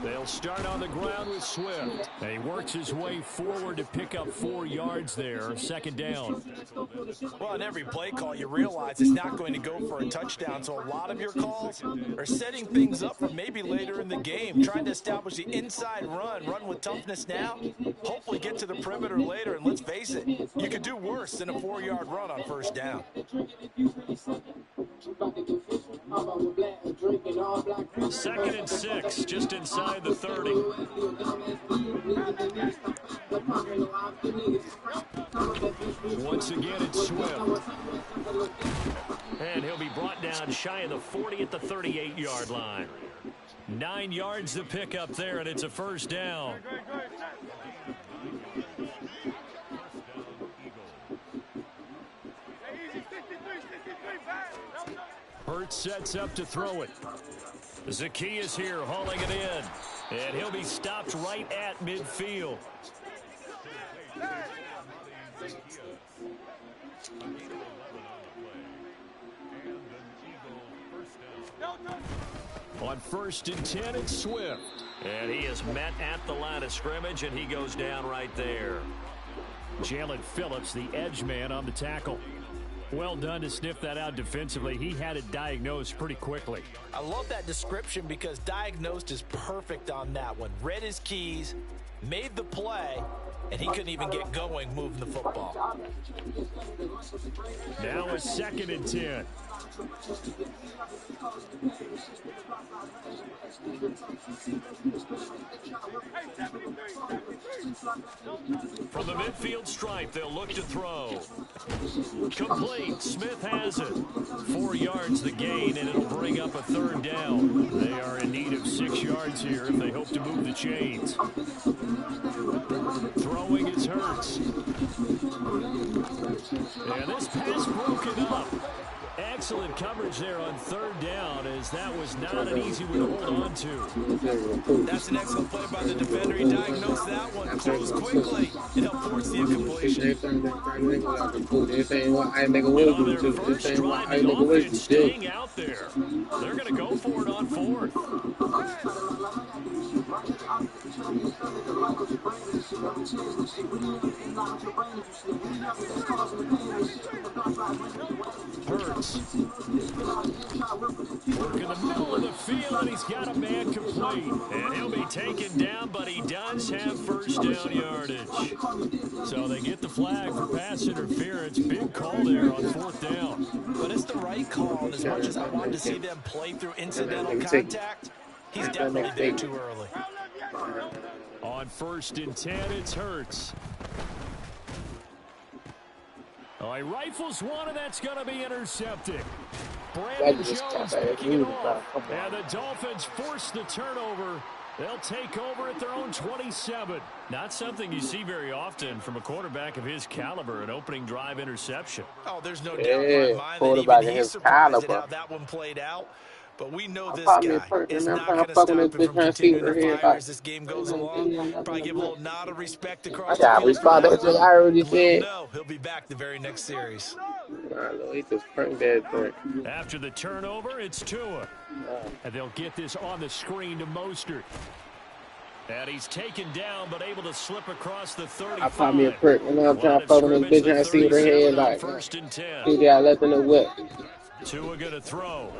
They'll start on the ground with Swift. And he works his way forward to pick up 4 yards there, second down. Well, in every play call, you realize it's not going to go for a touchdown. So a lot of your calls are setting things up for maybe later in the game, trying to establish the inside run with toughness now, hopefully get to the perimeter later. And let's face it, you could do worse than a 4-yard run on first down. Second and 6, just inside the 30. Once again, it's Swift. And he'll be brought down shy of the 40 at the 38-yard line. 9 yards to pick up there, and it's a first down. Hurts sets up to throw it. Zacchaeus here hauling it in. And he'll be stopped right at midfield. On first and 10, it's Swift. And he is met at the line of scrimmage, and he goes down right there. Jalen Phillips, the edge man on the tackle. Well done to sniff that out defensively. He had it diagnosed pretty quickly. I love that description because diagnosed is perfect on that one. Read his keys, made the play, and he couldn't even get going moving the football. Now a second and 10. From the midfield stripe, they'll look to throw. Complete. Smith has it. 4 yards the gain, and it'll bring up a third down. They are in need of 6 yards here if they hope to move the chains. Throwing is Hurts. And this pass broken up. Excellent coverage there on third down, as that was not an easy one to hold on to. That's an excellent play by the defender. He diagnosed that one, closed quickly, and helped force the incompletion. And on their first drive, the offense staying out there. They're going to go for it on fourth. Hurts. Work in the middle of the field, and he's got a man complete. And he'll be taken down, but he does have first down yardage. So they get the flag for pass interference. Big call there on fourth down. But it's the right call, and as much as I wanted to see them play through incidental contact, he's definitely there too early. On first and 10, it's Hurts. Oh, he rifles one, and that's going to be intercepted. Brandon Jones picking it off. And the Dolphins force the turnover. They'll take over at their own 27. Not something you see very often from a quarterback of his caliber, an opening drive interception. Oh, there's no doubt in my mind that even he's surprised at how that one played out. But we know this guy is not going to stop him from continuing to fire as this game goes along. Probably give a little nod of respect across the field. I already said. No, he'll be back the very next series. After the turnover, it's Tua. And they'll get this on the screen to Mostert. And he's taken down, but able to slip across the 35. I caught me a prick. And now I'm trying to fuck this bitch trying to see what her head like. First and 10. See, I left in the whip. Tua going to throw.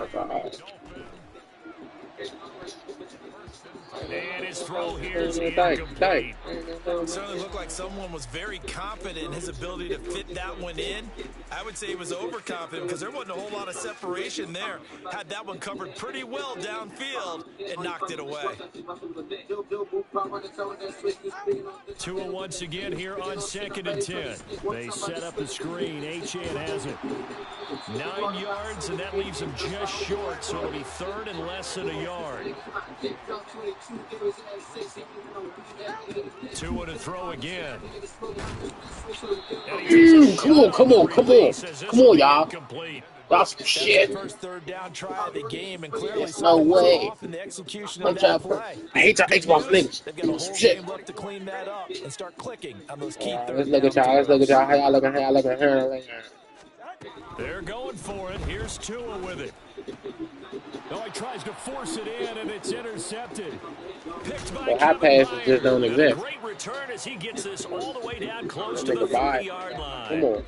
And his throw here is incomplete. It certainly looked like someone was very confident in his ability to fit that one in. I would say he was overconfident because there wasn't a whole lot of separation there. Had that one covered pretty well downfield and knocked it away. Tua once again here on second and 10. They set up the screen. Achane has it. 9 yards, and that leaves him just short, so it'll be third and less than a yard. Tua to throw again. Come on, y'all. That's some shit. First third down try of the game, and clearly no way. Off in the execution of that play. I hate your Xbox niggas. They've got a whole game left to clean that up and start clicking on those key third Let's look at y'all. How y'all looking? They're going for it. Here's Tua with it. Oh, he tries to force it in, and it's intercepted. Picked by The high Kevin passes just don't Byard. And a exist. great return as he gets this all the way down close That to the nigga buy. 30-yard line. Come on.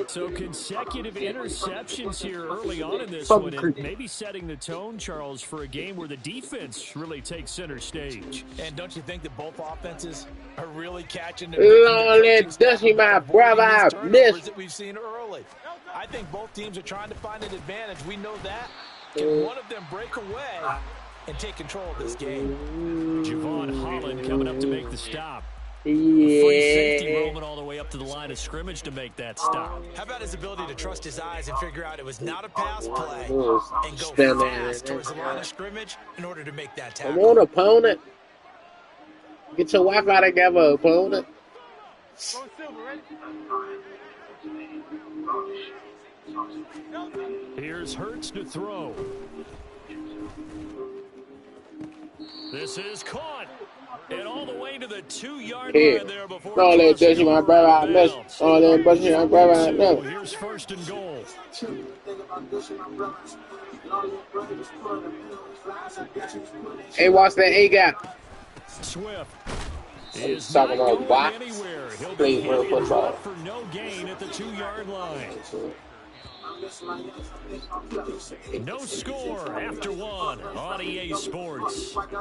So consecutive interceptions here early on in this Fucking one, and creep. maybe setting the tone, Charles, for a game where the defense really takes center stage. And don't you think that both offenses are really catching Lonely Dusty, my brother, turnovers that we've seen early? I think both teams are trying to find an advantage. We know that. Can one of them break away and take control of this game? Javon Holland coming up to make the stop. Yeah. Free safety movement all the way up to the line of scrimmage to make that stop. How about his ability to trust his eyes and figure out it was not a pass play and go fast towards the line of scrimmage in order to make that tackle? Come on, opponent. Get your Wi-Fi together, opponent. Here's Hurts to throw. This is caught. And all the way to the 2-yard line there before no, let Dusty, my brother, I miss. Oh, let Dusty, my brother, I miss. Here's first and goal. Hey, watch that A-gap. Swift He's talking about box. Playing real football. For no gain at the 2-yard line. No score after one on EA Sports. Start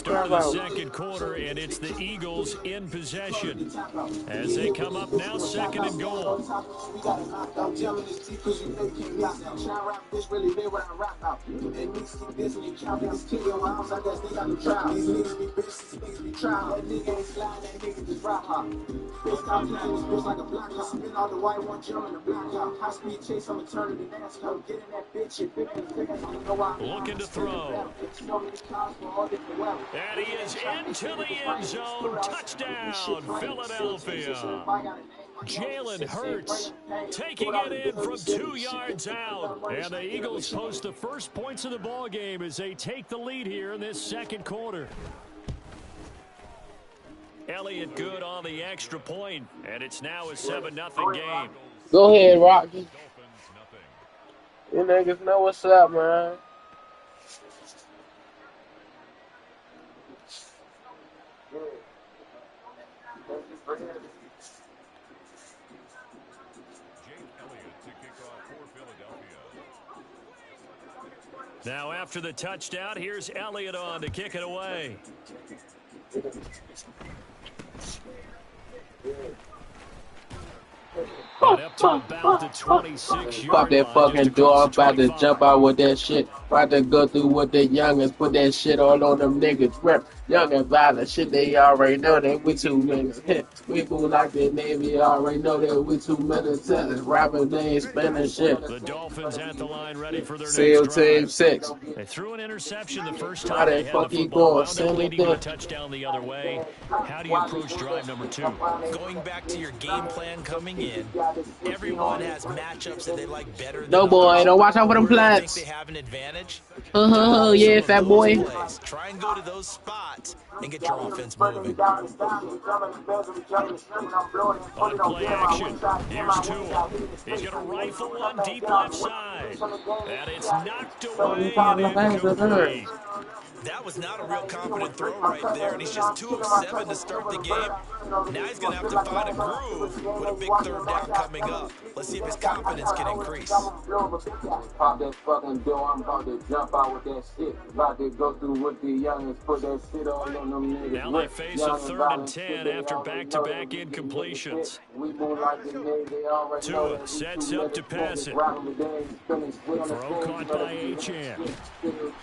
of the second quarter, and it's the Eagles in possession as they come up now, second and goal. Looking to throw. And he is into the end zone. Touchdown, Philadelphia. Jalen Hurts taking it in from 2 yards out. And the Eagles post the first points of the ball game as they take the lead here in this second quarter. Elliott good on the extra point, and it's now a 7-0 game. Go ahead, Rocky. You niggas know what's up, man. Now after the touchdown, here's Elliott on to kick it away. Up to about the 26-yard Pop that fucking door, I'm about to jump out with that shit. About to go through with the youngins, put that shit all on them niggas. Rep, young and violent shit, they already know that we too niggas. We move like the Navy, already know that we too military. Rapping, they ain't spending shit. The Dolphins at the line ready for their Seal next drive. Team 6. They threw an interception the first How time they they had the fucking football. going? Wound up leading with a touchdown the other way. How do you approach drive number 2? Going back to your game plan coming in, everyone has matchups that they like better than No, boy, others. don't watch out for them Where do you plants. think they have an advantage? Yeah, fat boy. Try and go to those spots and get your offense moving. On play action, here's Tua. He's going to rifle one deep left side. And it's knocked away and incomplete. That was not a real confident throw right there, and he's just 2 of 7 to start the game. Now he's going to have to find a groove with a big third down coming up. Let's see if his confidence can increase. Pop that fucking door, I'm about to jump out with that shit. About to go through with the youngins, put that shit all on them niggas. Now they face a 3rd and 10 after back-to-back incompletions. Tua sets up to pass it. Throw caught by Achane.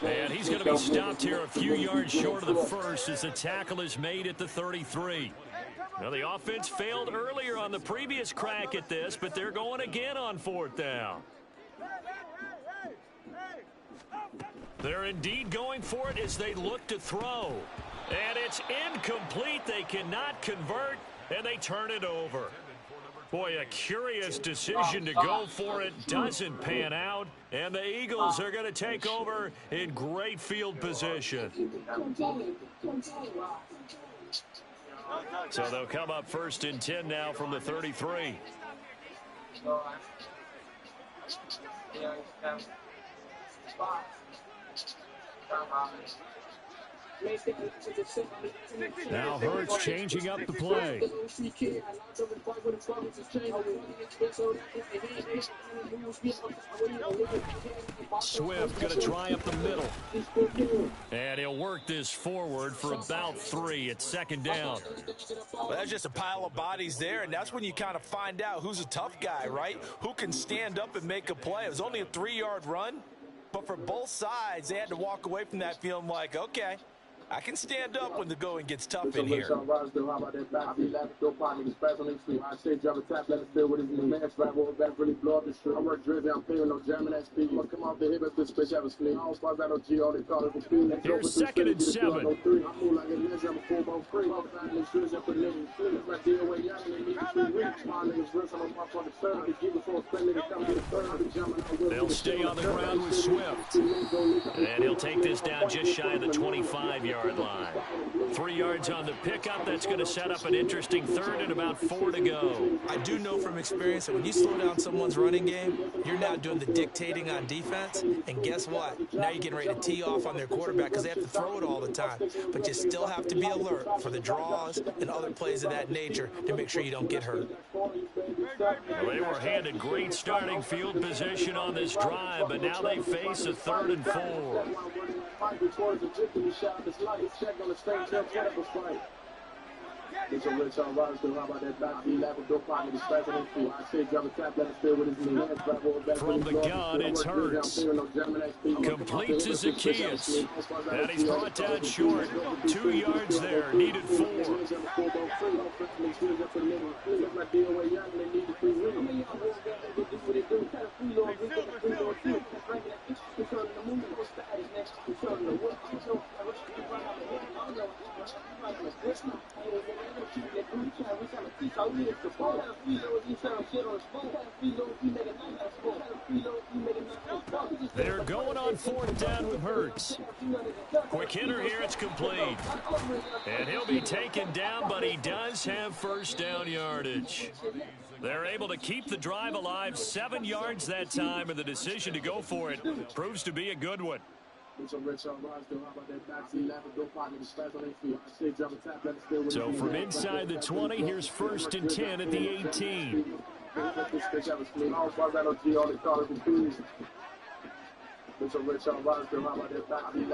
And he's going to be stopped here a few yards short of the first as the tackle is made at the 33. Now, the offense failed earlier on the previous crack at this, but they're going again on 4th down. They're indeed going for it as they look to throw. And it's incomplete. They cannot convert, and they turn it over. Boy, a curious decision to go for it doesn't pan out, and the Eagles are going to take over in great field position. So they'll come up 1st and 10 now from the 33. Now Hurts changing up the play. Swift going to try up the middle. And he'll work this forward for about 3. It's second down. Well, that's just a pile of bodies there, and that's when you kind of find out who's a tough guy, right? Who can stand up and make a play. It was only a 3-yard run, but for both sides, they had to walk away from that feeling like, okay, I can stand up when the going gets tough in here. Here's 2nd and 7. They'll stay on the ground with Swift. And he'll take this down just shy of the 25-yard line. 3 yards on the pickup. That's going to set up an interesting 3rd and about 4 to go. I do know from experience that when you slow down someone's running game, you're now doing the dictating on defense. And guess what? Now you're getting ready to tee off on their quarterback because they have to throw it all the time. But you still have to be alert for the draws and other plays of that nature to make sure you don't get hurt. Well, they were handed great starting field position on this drive, but now they face a 3rd and 4. From the gun, it's Hurts. Complete to Zacchaeus. And he's brought down short. 2 yards there, needed 4. They're going on 4th down with Hurts. Quick hitter here, it's complete. And he'll be taken down, but he does have 1st down yardage. They're able to keep the drive alive, 7 yards that time, and the decision to go for it proves to be a good one. So from inside the 20, here's 1st and 10 at the 18.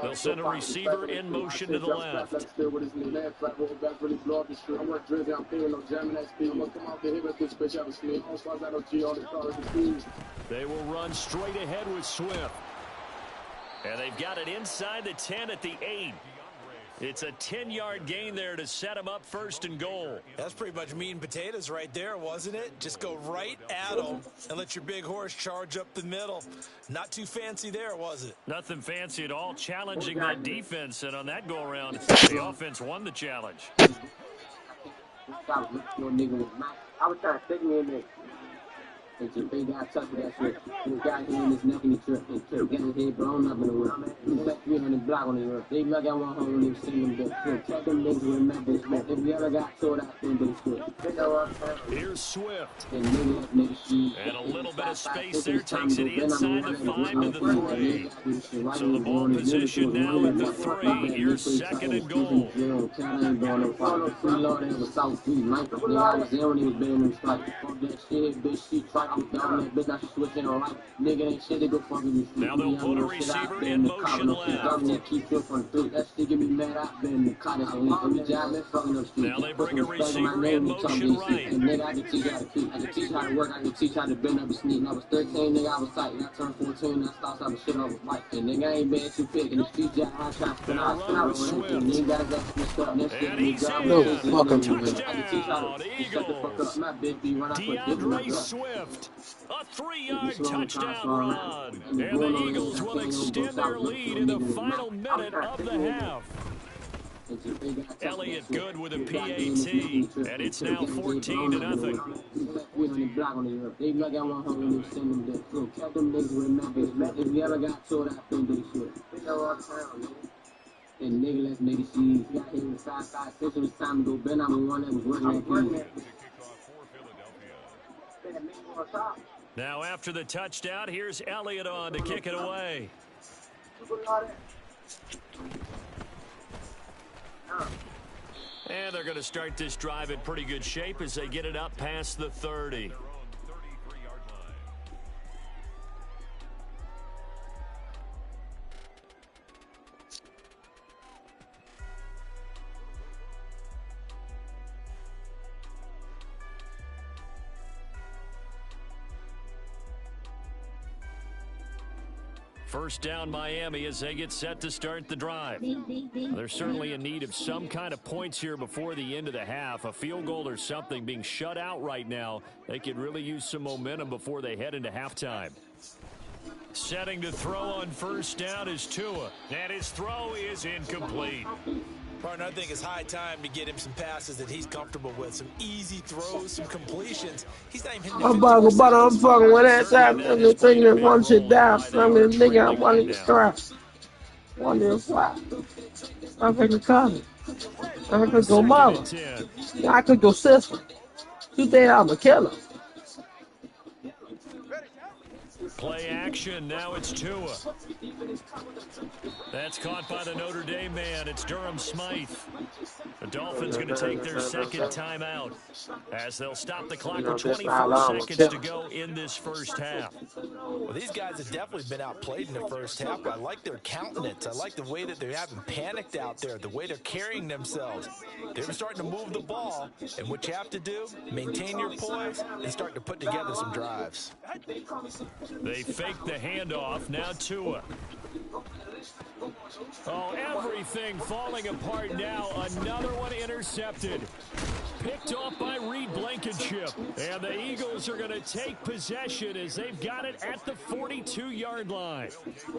They'll send a receiver in motion to the left. They will run straight ahead with Swift. And they've got it inside the 10 at the 8. It's a 10-yard gain there to set them up 1st and goal. That's pretty much meat and potatoes right there, wasn't it? Just go right at them and let your big horse charge up the middle. Not too fancy there, was it? Nothing fancy at all, challenging that defense. And on that go-around, the offense won the challenge. I was trying to stick me in there. They got touch with that shit. He got him in his neck and he tripped and killed. Getting his head blown up in the wind. He was like 300 block on the earth. They look at one home when they see him get. Check them niggas with Memphis. If you ever got told out, then they script. Here's Swift. And a little bit of space there. Takes it inside the 5 to the 3. So the ball position now at the 3. Here's 2nd and goal. Now they'll put a receiver in motion left. Now they bring a receiver in motion right. I can teach how to work, I can teach how to bend up a sneak. I was 13, nigga, I was tight. I turned 14, I started having shit on the bike. And nigga, I ain't been too pick. In the street, I try to spin out. And he's Touchdown, Eagles. DeAndre Swift. A 3-yard touchdown run. And the Eagles will extend their lead in the final minute of the half. Elliott good with a PAT, and it's now 14-0. And nigga, let's make it see. Got hit in the 5-5 6 it was time to go. Ben, I'm the one that was working that game. Now after the touchdown, here's Elliott on to kick it away. And they're going to start this drive in pretty good shape as they get it up past the 30. First down Miami as they get set to start the drive. They're certainly in need of some kind of points here before the end of the half. A field goal or something. Being shut out right now, they could really use some momentum before they head into halftime. Setting to throw on first down is Tua. And his throw is incomplete. Partner, I think it's high time to get him some passes that he's comfortable with. Some easy throws, some completions. He's not even hitting I'm fucking with that time. I'm just thinking that one shit down. I'm just thinking I wanted to try. One to fly. I could come. I could go mama. I could go sister. You think I'm a killer? Play action. Now it's Tua. That's caught by the Notre Dame man. It's Durham Smythe. The Dolphins going to take their second timeout as they'll stop the clock with 24 seconds to go in this first half. Well, these guys have definitely been outplayed in the first half, but I like their countenance. I like the way that they haven't panicked out there, the way they're carrying themselves. They're starting to move the ball, and what you have to do, maintain your poise and start to put together some drives. They fake the handoff. Now Tua. Oh, everything falling apart now. Another one intercepted. Picked off by Reed Blankenship. And the Eagles are going to take possession as they've got it at the 42-yard line.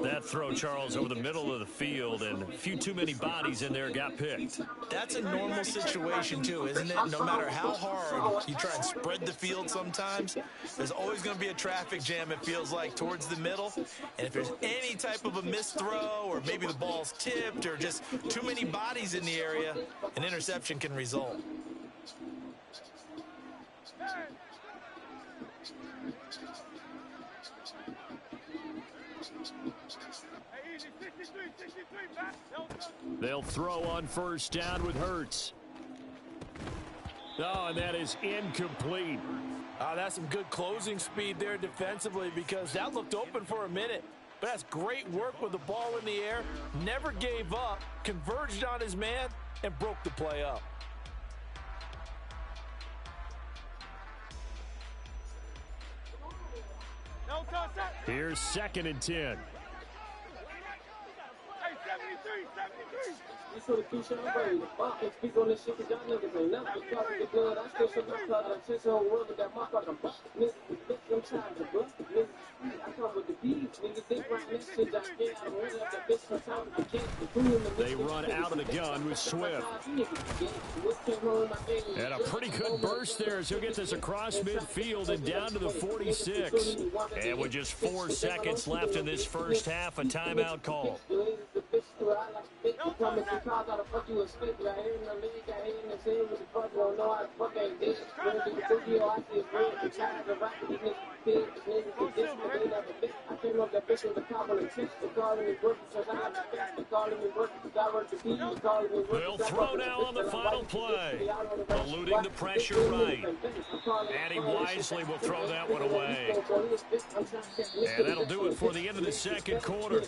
That throw, Charles, over the middle of the field, and a few too many bodies in there got picked. That's a normal situation, too, isn't it? No matter how hard you try and spread the field sometimes, there's always going to be a traffic jam, it feels like, towards the middle. And if there's any type of a missed throw, or maybe the ball's tipped, or just too many bodies in the area, an interception can result. They'll throw on first down with Hurts. Oh, and that is incomplete. That's some good closing speed there defensively, because that looked open for a minute. But that's great work with the ball in the air. Never gave up, converged on his man, and broke the play up. Here's 2nd and 10. Hey, 73. You should have kept your brain. Fuck and speak on this shit, 'cause y'all niggas ain't nothing. You got the blood, I still should not cut up. Since the whole world, that motherfucker buck. Niggas is bitch, them times are buck. Niggas is free, I come with the beats. Niggas think right next shit, I can't. I'm running up that bitch sometimes I can't. They run out of the gun with Swift. And a pretty good burst there as he'll get this across midfield and down to the 46. And with just 4 seconds left in this first half, a timeout call. They'll throw now on the final play. Eluding the pressure right. And he wisely will throw that one away. And that'll do it for the end of the second quarter.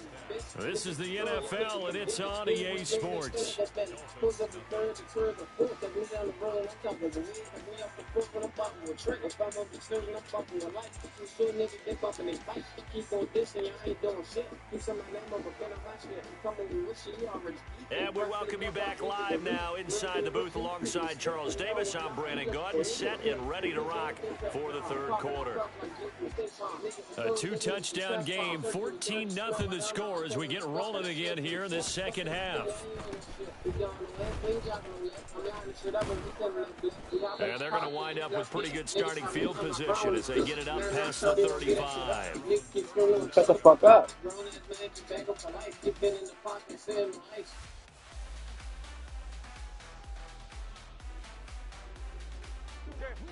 This is the NFL, and it's on EA Sports. And we welcome you back live now inside the booth alongside Charles Davis. I'm Brandon Gordon, set and ready to rock for the third quarter. A 2-touchdown game, 14-0 the score as we get rolling again here in this second half. And they're going to wind up with pretty good starting field position as they get it up past the 35. Shut the fuck up.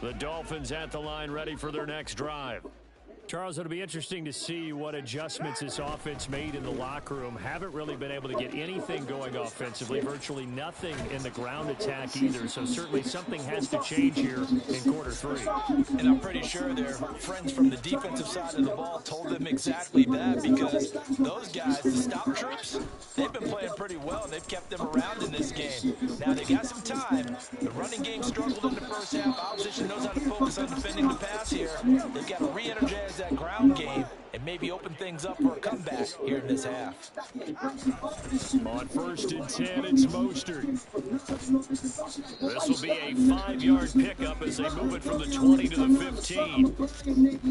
The Dolphins at the line ready for their next drive. Charles, it'll be interesting to see what adjustments this offense made in the locker room. Haven't really been able to get anything going offensively, virtually nothing in the ground attack either. So certainly something has to change here in quarter three. And I'm pretty sure their friends from the defensive side of the ball told them exactly that, because those guys, the stop troops, they've been playing pretty well. They've kept them around in this game. Now they got some time. The running game struggled in the first half. Opposition knows how to focus on defending the pass here. They've got to re-energize that ground game and maybe open things up for a comeback here in this half. On 1st and 10, it's Mostert. This will be a 5-yard pickup as they move it from the 20 to the 15. Well,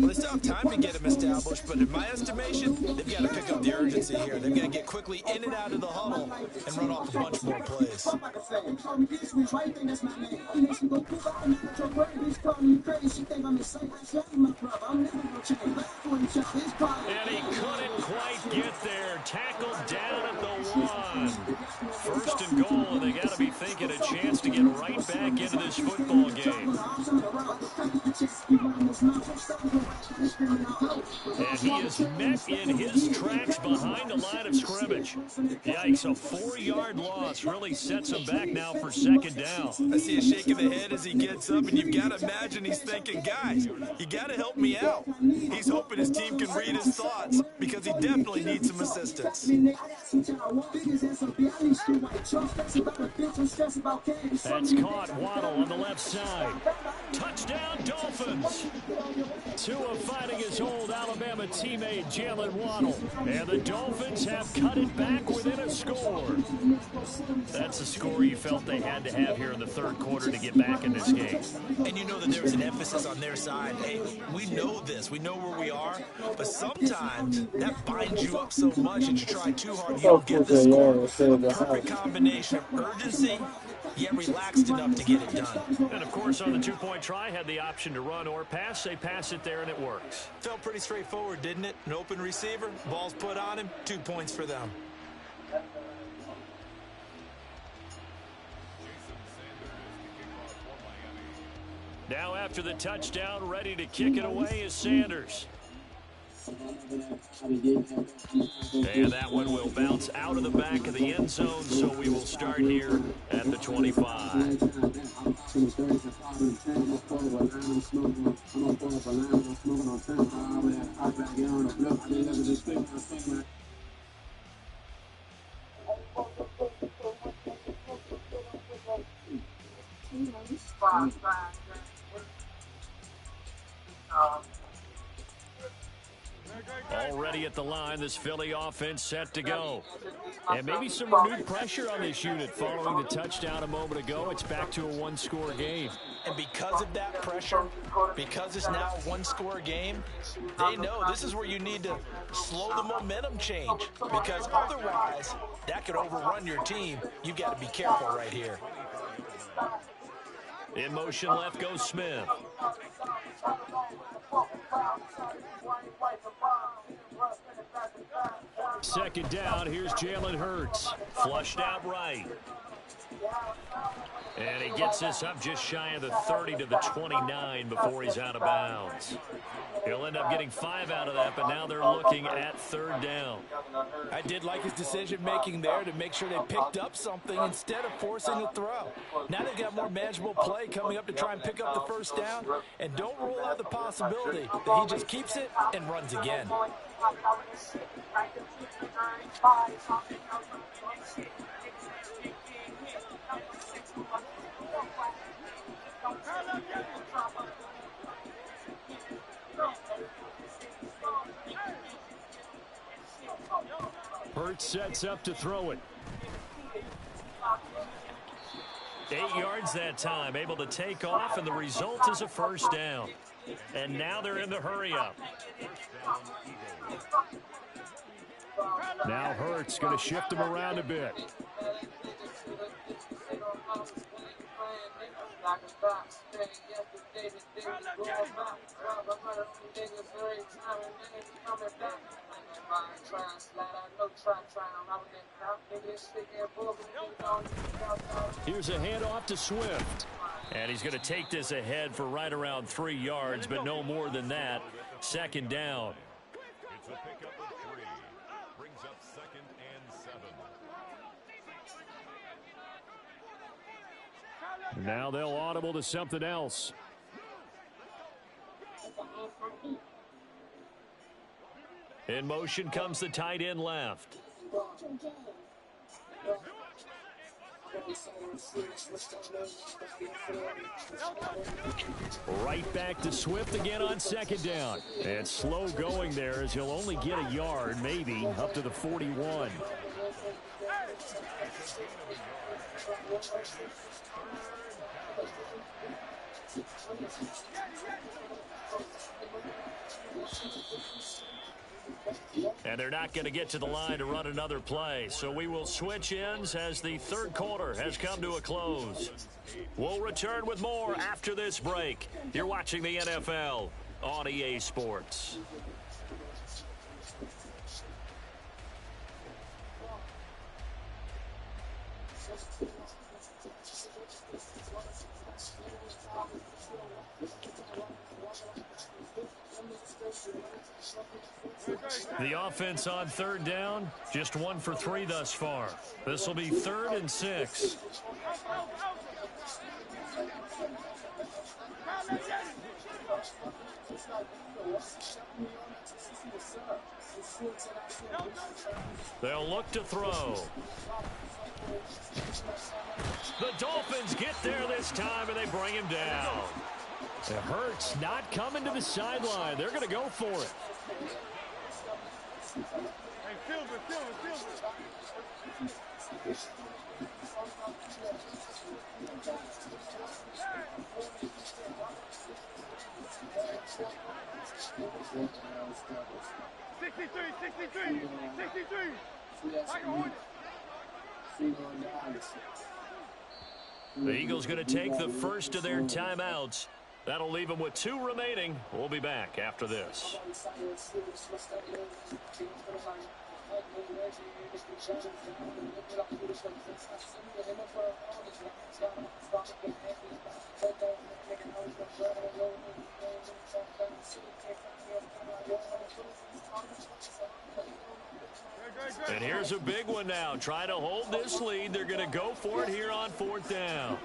they still have time to get him established, but in my estimation, they've got to pick up the urgency here. They've got to get quickly in and out of the huddle and run off a bunch more plays. And he couldn't quite get there. Tackled down at the 1. 1st and goal, and they got to be thinking a chance to get right back into this football game. And he is met in his tracks behind the line of scrimmage. Yikes, a 4-yard loss really sets him back now for 2nd down. I see a shake of the head as he gets up, and you've got to imagine he's thinking, guys, you got to help me out. He's hoping his team can read his thoughts, because he definitely needs some assistance. That's caught. Waddle on the left side. Touchdown, Dolphins. Tua fighting his old Alabama teammate, Jalen Waddle. And the Dolphins have cut it back within a score. That's a score you felt they had to have here in the 3rd quarter to get back in this game. And you know that there was an emphasis on their side. Hey, we know this. We know where we are. But sometimes that binds you up so much that you try too hard, you don't get the score. A perfect combination of urgency, yet relaxed enough to get it done. And, of course, on the 2-point try, had the option to run or pass. They pass it there, and it works. Felt pretty straightforward, didn't it? An open receiver, ball's put on him, 2 points for them. Now after the touchdown, ready to kick it away is Sanders. And that one will bounce out of the back of the end zone, so we will start here at the 25. Already at the line, this Philly offense set to go. And maybe some renewed pressure on this unit following the touchdown a moment ago. It's back to a 1-score game. And because of that pressure, because it's now a 1-score game, they know this is where you need to slow the momentum change, because otherwise that could overrun your team. You've got to be careful right here. In motion left goes Smith. Second down, here's Jalen Hurts. Flushed out right. And he gets this up just shy of the 30 to the 29 before he's out of bounds. He'll end up getting 5 out of that, but now they're looking at 3rd down. I did like his decision-making there to make sure they picked up something instead of forcing a throw. Now they've got more manageable play coming up to try and pick up the 1st down, and don't rule out the possibility that he just keeps it and runs again. Hurts sets up to throw it. 8 yards that time, able to take off, and the result is a 1st down. And now they're in the hurry-up. Now Hurts going to shift him around a bit. Here's a handoff to Swift. And he's going to take this ahead for right around 3 yards, but no more than that. Second down. It's a pickup of 3. Brings up 2nd and 7. Now they'll audible to something else. In motion comes the tight end left. Right back to Swift again on second down. And slow going there as he'll only get a yard, maybe, up to the 41. And they're not going to get to the line to run another play. So we will switch ends as the third quarter has come to a close. We'll return with more after this break. You're watching the NFL on EA Sports. The offense on third down, just 1 for 3 thus far. This will be 3rd and 6. They'll look to throw. The Dolphins get there this time, and they bring him down. It hurts not coming to the sideline. They're going to go for it. The Eagles going to take the first of their timeouts. That'll leave them with 2 remaining. We'll be back after this. And here's a big one now. Trying to hold this lead. They're going to go for it here on 4th down.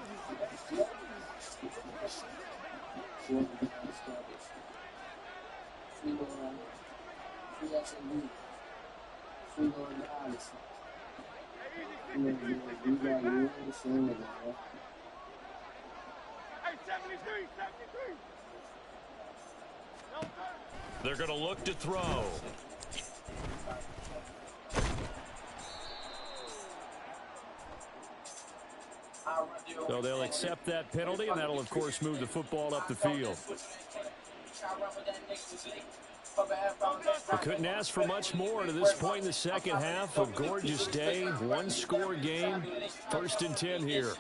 They're going to look to throw. So they'll accept that penalty, and that'll, of course, move the football up the field. We couldn't ask for much more to this point in the second half. A gorgeous day, 1-score game, 1st and 10 here.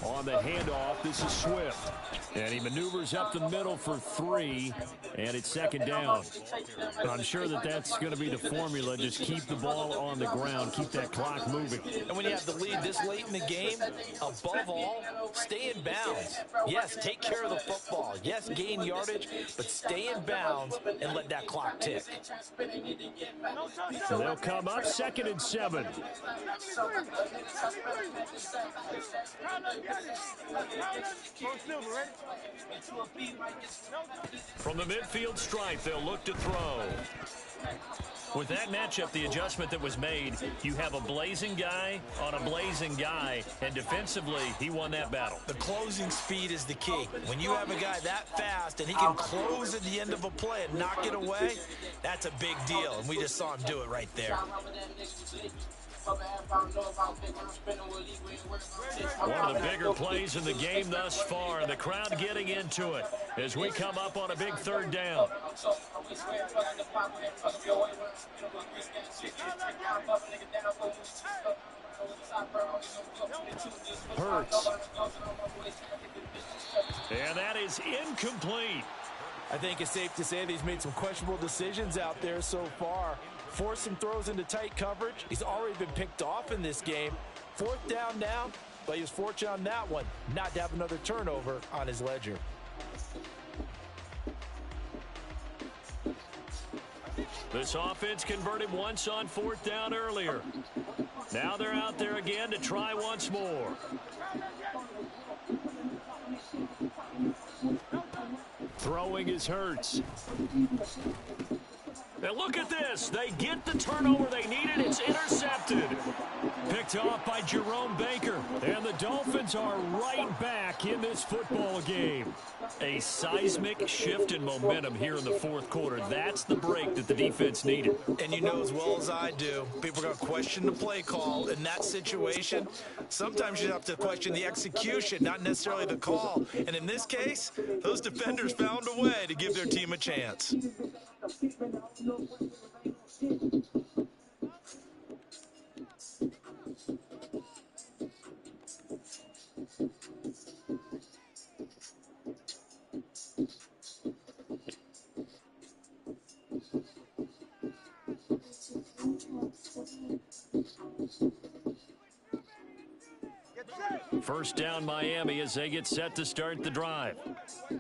On the handoff, this is Swift. And he maneuvers up the middle for 3, and it's 2nd down. I'm sure that that's going to be the formula. Just keep the ball on the ground, keep that clock moving. And when you have the lead this late in the game, above all, stay in bounds. Yes, take care of the football. Yes, gain yardage, but stay in bounds and let that clock tick. So they'll come up 2nd and 7. From the midfield stripe, they'll look to throw. With that matchup, the adjustment that was made, you have a blazing guy on a blazing guy, and defensively, he won that battle. The closing speed is the key. When you have a guy that fast and he can close at the end of a play and knock it away, that's a big deal, and we just saw him do it right there. One of the bigger plays in the game thus far, and the crowd getting into it as we come up on a big 3rd down. Hurts. And that is incomplete. I think it's safe to say that he's made some questionable decisions out there so far. force some throws into tight coverage. He's already been picked off in this game. 4th down now, but he was fortunate on that one not to have another turnover on his ledger. This offense converted once on 4th down earlier. Now they're out there again to try once more. Throwing is Hurts. And look at this. They get the turnover they needed. It's intercepted. Picked off by Jerome Baker. And the Dolphins are right back in this football game. A seismic shift in momentum here in the 4th quarter. That's the break that the defense needed. And you know as well as I do, people are going to question the play call in that situation. Sometimes you have to question the execution, not necessarily the call. And in this case, those defenders found a way to give their team a chance. First down Miami as they get set to start the drive.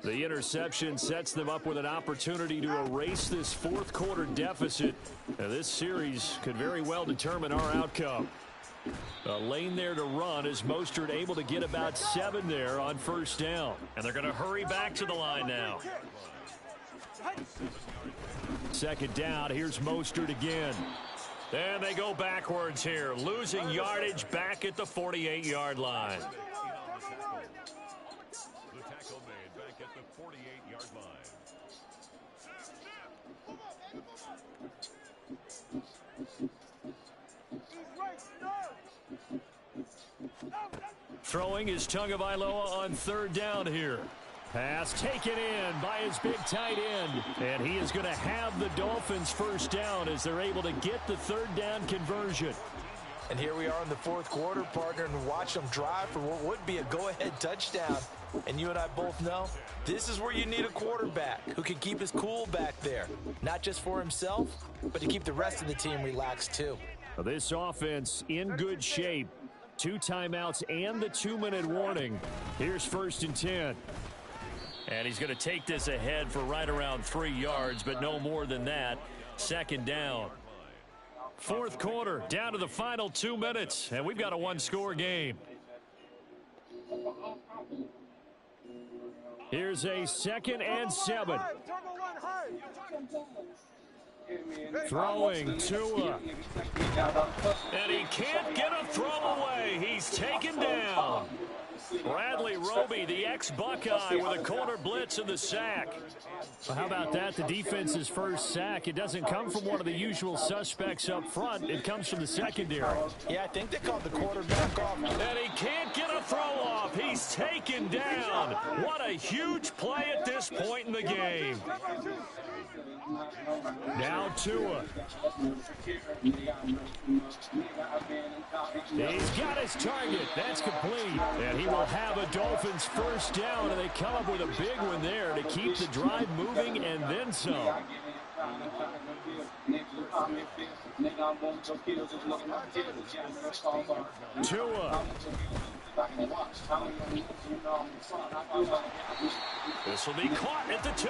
The interception sets them up with an opportunity to erase this 4th quarter deficit. Now, this series could very well determine our outcome. A lane there to run as Mostert able to get about 7 there on 1st down. And they're going to hurry back to the line now. 2nd down, here's Mostert again. And they go backwards here, losing yardage back at the 48-yard line. The tackle made back at the 48-yard line. Throwing is Tagovailoa on 3rd down here. Pass taken in by his big tight end. And he is going to have the Dolphins 1st down as they're able to get the 3rd down conversion. And here we are in the 4th quarter, partner, and watch them drive for what would be a go-ahead touchdown. And you and I both know this is where you need a quarterback who can keep his cool back there. Not just for himself, but to keep the rest of the team relaxed too. This offense in good shape. 2 timeouts and the 2-minute warning. Here's 1st and 10. And he's going to take this ahead for right around 3 yards, but no more than that. 2nd down. 4th quarter, down to the final 2 minutes, and we've got a 1-score game. Here's a 2nd and 7. Throwing Tua. And he can't get a throw away. He's taken down. Bradley Roby, the ex-Buckeye, with a corner blitz and the sack. Well, how about that? The defense's first sack. It doesn't come from one of the usual suspects up front. It comes from the secondary. Yeah, I think they called the quarterback off. And he can't get a throw off. He's taken down. What a huge play at this point in the game. Now Tua. He's got his target. That's complete. And he will have a Dolphins 1st down, and they come up with a big one there to keep the drive moving and then some. Tua. This will be caught at the 2.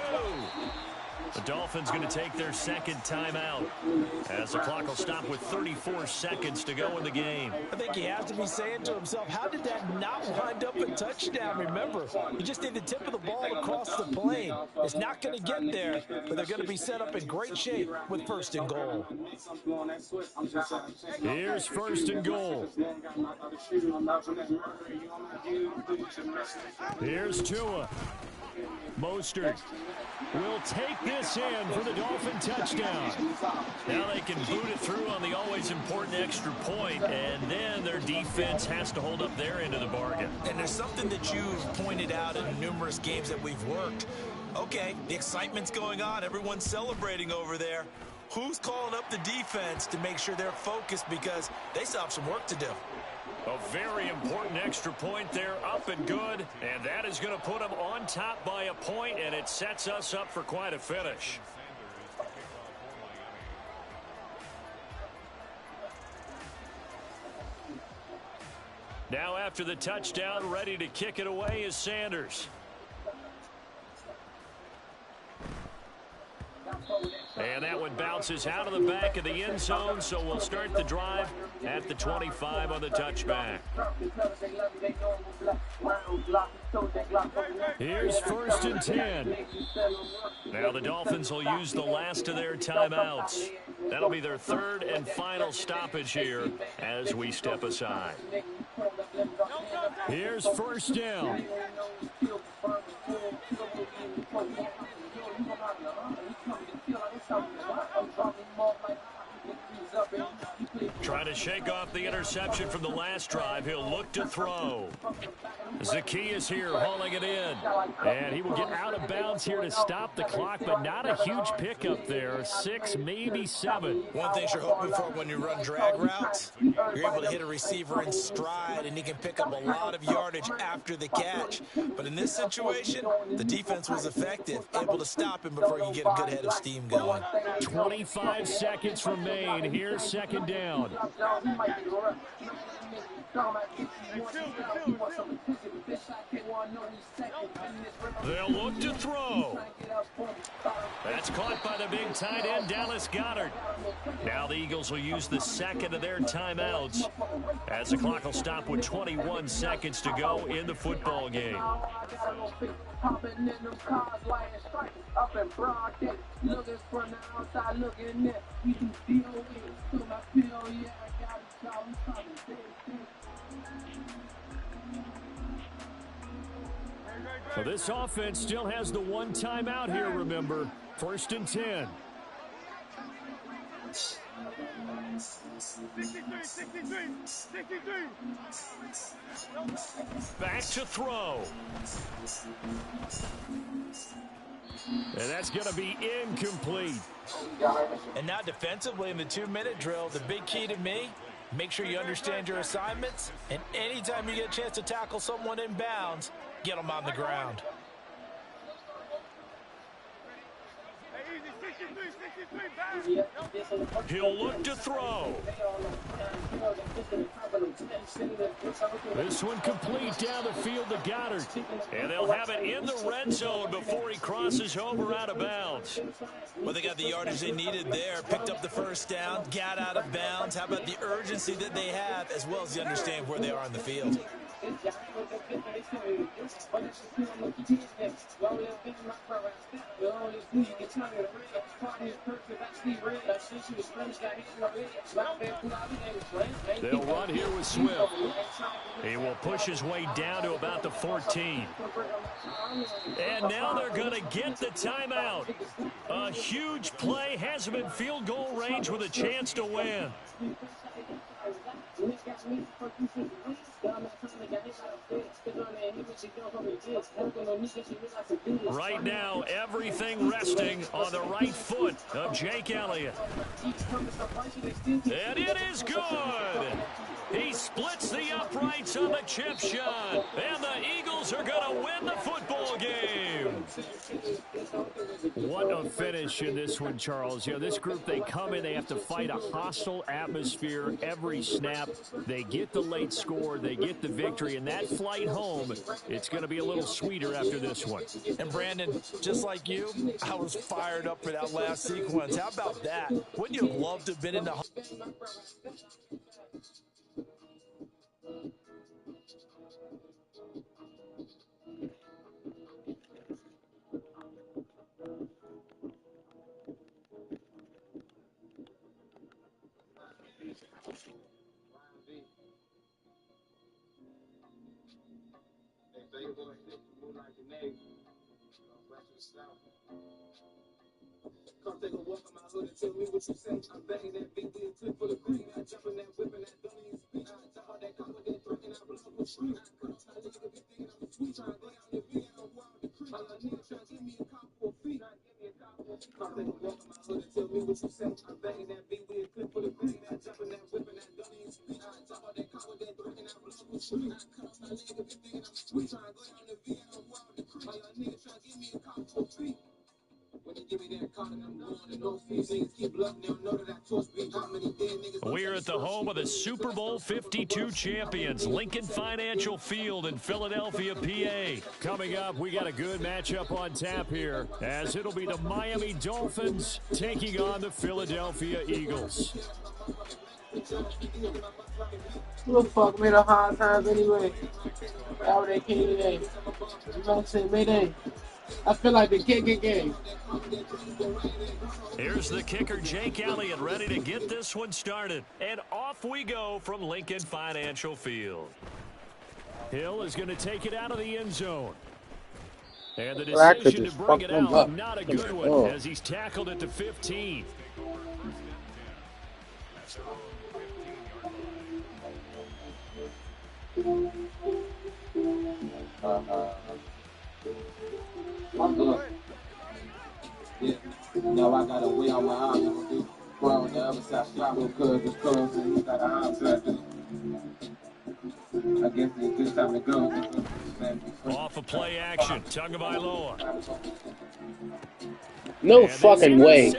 The Dolphins going to take their 2nd timeout as the clock will stop with 34 seconds to go in the game. I think he has to be saying to himself, how did that not wind up a touchdown? Remember, he just need the tip of the ball across the plane. It's not going to get there, but they're going to be set up in great shape with 1st and goal. Here's 1st and goal. Here's Tua. Mostert will take this in for the Dolphin touchdown. Now they can boot it through on the always important extra point, and then their defense has to hold up their end of the bargain. And there's something that you've pointed out in numerous games that we've worked. Okay, the excitement's going on. Everyone's celebrating over there. Who's calling up the defense to make sure they're focused because they still have some work to do? A very important extra point there, up and good, and that is going to put them on top by a point, and it sets us up for quite a finish. Now after the touchdown, ready to kick it away is Sanders. And that one bounces out of the back of the end zone, so we'll start the drive at the 25 on the touchback. Here's 1st and 10. Now the Dolphins will use the last of their timeouts. That'll be their 3rd and final stoppage here as we step aside. Here's 1st down. Trying to shake off the interception from the last drive. He'll look to throw. Zacchaeus here hauling it in. And he will get out of bounds here to stop the clock, but not a huge pickup there. 6, maybe 7. One thing you're hoping for when you run drag routes, you're able to hit a receiver in stride, and he can pick up a lot of yardage after the catch. But in this situation, the defense was effective, able to stop him before he could get a good head of steam going. 25 seconds remain. Here's 2nd down. They'll look to throw. That's caught by the big tight end, Dallas Goedert. Now the Eagles will use the 2nd of their timeouts as the clock will stop with 21 seconds to go in the football game. So this offense still has the 1 timeout here, remember. 1st and 10. 63. Back to throw. And that's going to be incomplete. And now defensively in the 2-minute drill, the big key to me, make sure you understand your assignments, and anytime you get a chance to tackle someone in bounds, get them on the ground. He'll look to throw. This one complete down the field to Goddard. And they'll have it in the red zone before he crosses over out of bounds. Well, they got the yardage they needed there, picked up the 1st down, got out of bounds. How about the urgency that they have, as well as the understand where they are on the field? They'll run here with Swift. He will push his way down to about the 14. And now they're going to get the timeout. A huge play, has him in field goal range with a chance to win. Right now, everything resting on the right foot of Jake Elliott. And it is good. He splits the uprights on the chip shot. And the Eagles are going to win the football game. What a finish in this one, Charles. You know, this group, they come in, they have to fight a hostile atmosphere every snap. They get the late score, they get the victory, and that flight home, it's going to be a little sweeter after this one. And Brandon, just like you, I was fired up for that last sequence. How about that? Wouldn't you have loved to have been in the... Come take a walk in my hood and tell me what you say. I'm banging that big wheel clip for the green. I jump in that whip and that don't even speak. I jump out that car with that threat and I blow up a street. I cut my nigga be thinking I'm a tweet. Trying to go down the V and I'm wild the creek. All I need is trying to give me a cop for a fee. Come take a walk in my hood and tell me what you say. I'm banging that big wheel clip for the green. I jump in that whip and that don't even speak. I jump out that car with that threat and I blow up a street. I cut my nigga be thinking I'm a tweet. Trying to go down the V and I'm wild the creek. All I need is trying to give me a cop for a fee. When they give me that We're at the home of the Super Bowl 52 champions, Lincoln Financial Field in Philadelphia, PA. Coming up, we got a good matchup on tap here, as it'll be the Miami Dolphins taking on the Philadelphia Eagles. Who the fuck made a hard times anyway? How they came today? You know what I'm saying? Mayday. I feel like the kicking game. Here's the kicker, Jake Elliott, ready to get this one started. And off we go from Lincoln Financial Field. Hill is going to take it out of the end zone. And the decision to bring it out, not a good one, as he's tackled at the 15. I'm good. Yeah. Now I got a way on my arm. I'm going to go on the other side. Shot with cuz it's close and he got an arm side. I guess it's a good time to go. Off of play action. Tagovailoa. No fucking way.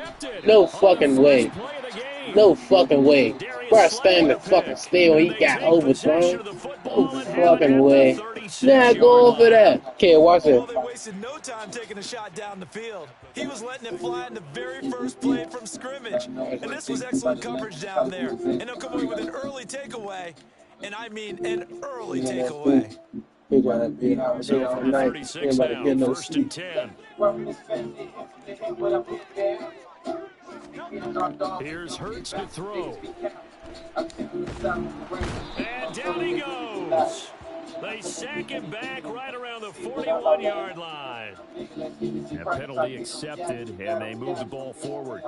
No fucking way. No fucking way. Bro, stand the fucking still. He got overthrown. No fucking way. Nah, go over that. Okay, watch it. Well, they wasted no time taking a shot down the field. He was letting it fly in the very first play from scrimmage. And this was excellent coverage down there. And they'll come away with an early takeaway. And I mean an early takeaway. He gotta be out there all night. 36 now, Get no first sleep. and 10. Here's Hurts to throw. And down he goes. They sack him back right around the 41-yard line. A penalty accepted, and they move the ball forward.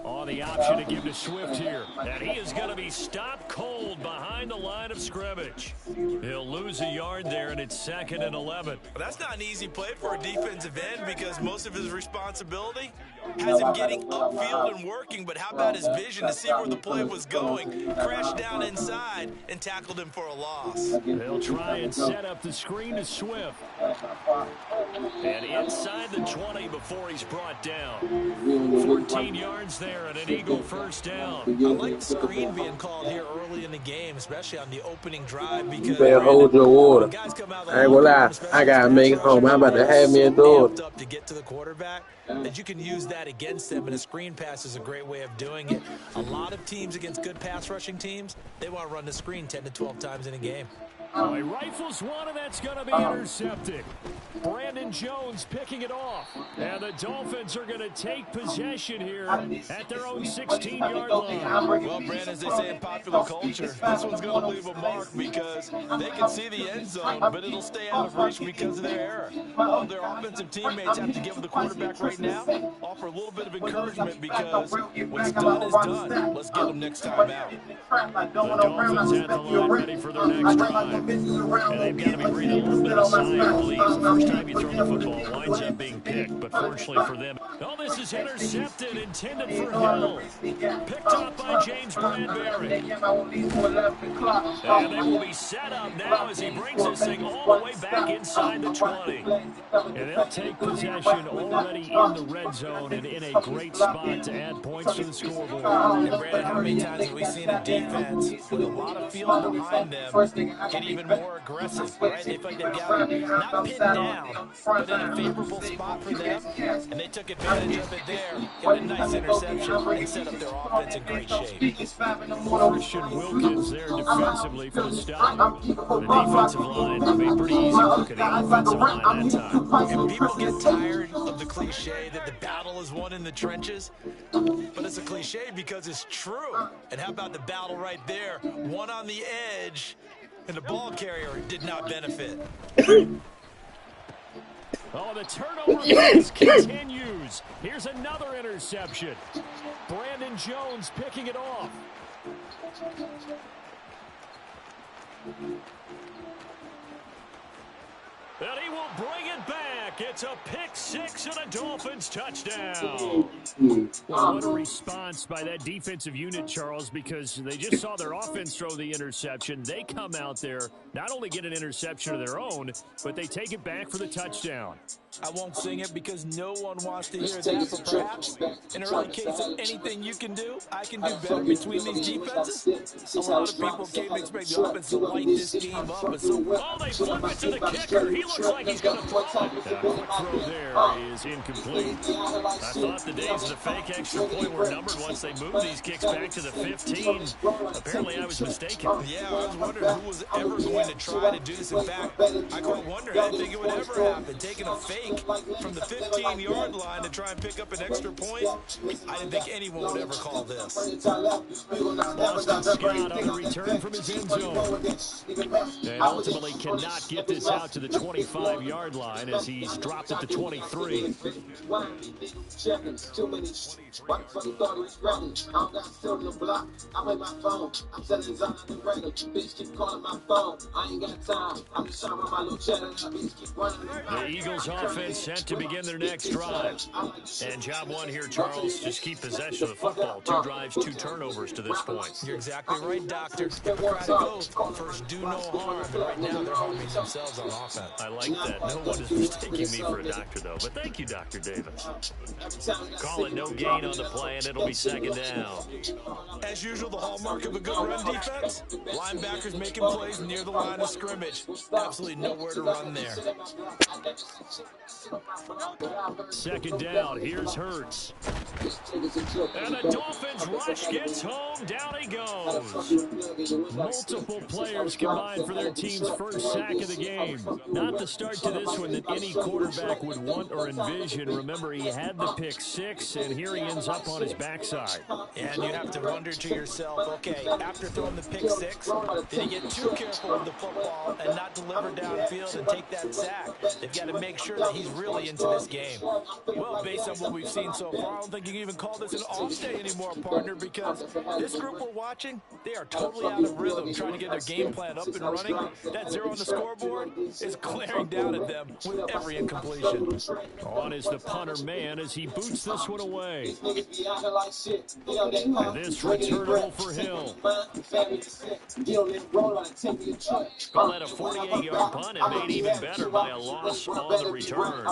On the option to give to Swift here. And he is going to be stopped cold behind the line of scrimmage. He'll lose a yard there, and it's 2nd and 11. Well, that's not an easy play for a defensive end because most of his responsibility has him getting upfield and working. But how about his vision to see where the play was going? Crashed down inside and tackled him for a loss. They'll try and set up the screen to Swift. And inside the 20 before he's brought down. 14 yards there and an Eagle first down. I like the screen being called here early in the game, especially on the opening drive. Because You better hold your water. I ain't gonna lie. I gotta make it home. I'm about to have me a door. Up to get to the quarterback, that you can use that against them, and a screen pass is a great way of doing it. A lot of teams against good pass rushing teams, they want to run the screen 10 to 12 times in a game. Oh, he rifles one, and that's going to be intercepted. Brandon Jones picking it off. And the Dolphins are going to take possession here at their own 16-yard line. Well, Brandon, as they say in popular culture, this one's going to leave a mark because they can see the end zone, but it'll stay out of reach because of their error. All their offensive teammates have to give the quarterback right now, offer a little bit of encouragement because what's done is done. Let's get them next time out. The Dolphins at the line ready for their next drive. And they've got to be breathing a little bit of sigh of relief. The first time you throw the football winds up being picked, but fortunately for them. Oh, this is intercepted, intended for Hill. Picked up by James Bradbury. And they will be set up now as he brings this thing all the way back inside the 20. And they'll take possession already in the red zone and in a great spot to add points to the scoreboard. And Brandon, how many times have we seen a defense with a lot of field behind them get even more aggressive, right? They feel like they've got them not pinned down, but in a favorable spot for them, and they took advantage of it there, got a nice interception, and set up their offense in great shape. Christian Wilkins there defensively for the stop. The defensive line made pretty easy work of the offensive line that time. And people get tired of the cliche that the battle is won in the trenches, but it's a cliche because it's true. And how about the battle right there? One on the edge, and the ball carrier did not benefit. Oh, the turnover pass continues. Here's another interception. Brandon Jones picking it off. And he will bring it back. It's a pick six and a Dolphins touchdown. Well, what a response by that defensive unit, Charles, because they just saw their offense throw the interception. They come out there, not only get an interception of their own, but they take it back for the touchdown. I won't sing it because no one wants to hear that, but perhaps in early case of anything you can do, I can do better between these defenses. A lot of people came to expect the offense to light this game up, but so oh, they flip it to the kicker. He looks like he's going to throw it. And a quick throw there is incomplete. I thought the days of the fake extra point were numbered once they moved these kicks back to the 15. Apparently, I was mistaken. Yeah, I was wondering who was ever going to try to do this. In fact, I quite wondered. I didn't think it would ever happen. Taking a fake from the 15-yard line to try and pick up an extra point, I didn't think anyone would ever call this. Boston Scott on the return from his end zone. And ultimately cannot get this out to the 25-yard line as he's dropped at the 23. The Eagles offense set to begin their next drive. And job one here, Charles, just keep possession of the football. 2 drives, 2 turnovers to this point. You're exactly right, Doctor. Hippocratic oath. First, do no harm. But right now, they're harming themselves on offense. I like that. No one is mistaking me for a doctor, though. But thank you, Dr. Davis. Call it no gain on the play, and it'll be second down. As usual, the hallmark of a good run defense, linebackers making plays near the line of scrimmage. Absolutely nowhere to run there. Second down, here's Hurts. And the Dolphins rush gets home, down he goes. Multiple players combined for their team's first sack of the game. Not the start to this one that any quarterback would want or envision. Remember, he had the pick 6, and here he ends up on his backside. And you have to wonder to yourself, okay, after throwing the pick 6, did he get too careful with the football and not deliver downfield and take that sack? They've got to make sure that he's really into this game. Well, based on what we've seen so far, I don't think you can even call this an off day anymore, partner, because this group we're watching, they are totally out of rhythm trying to get their game plan up and running. That 0 on the scoreboard is glaring down at them with every incompletion. On is the punter man as he boots this one away. And this returnable for Hill. Call that a 48-yard punt and made even better by a loss on the return.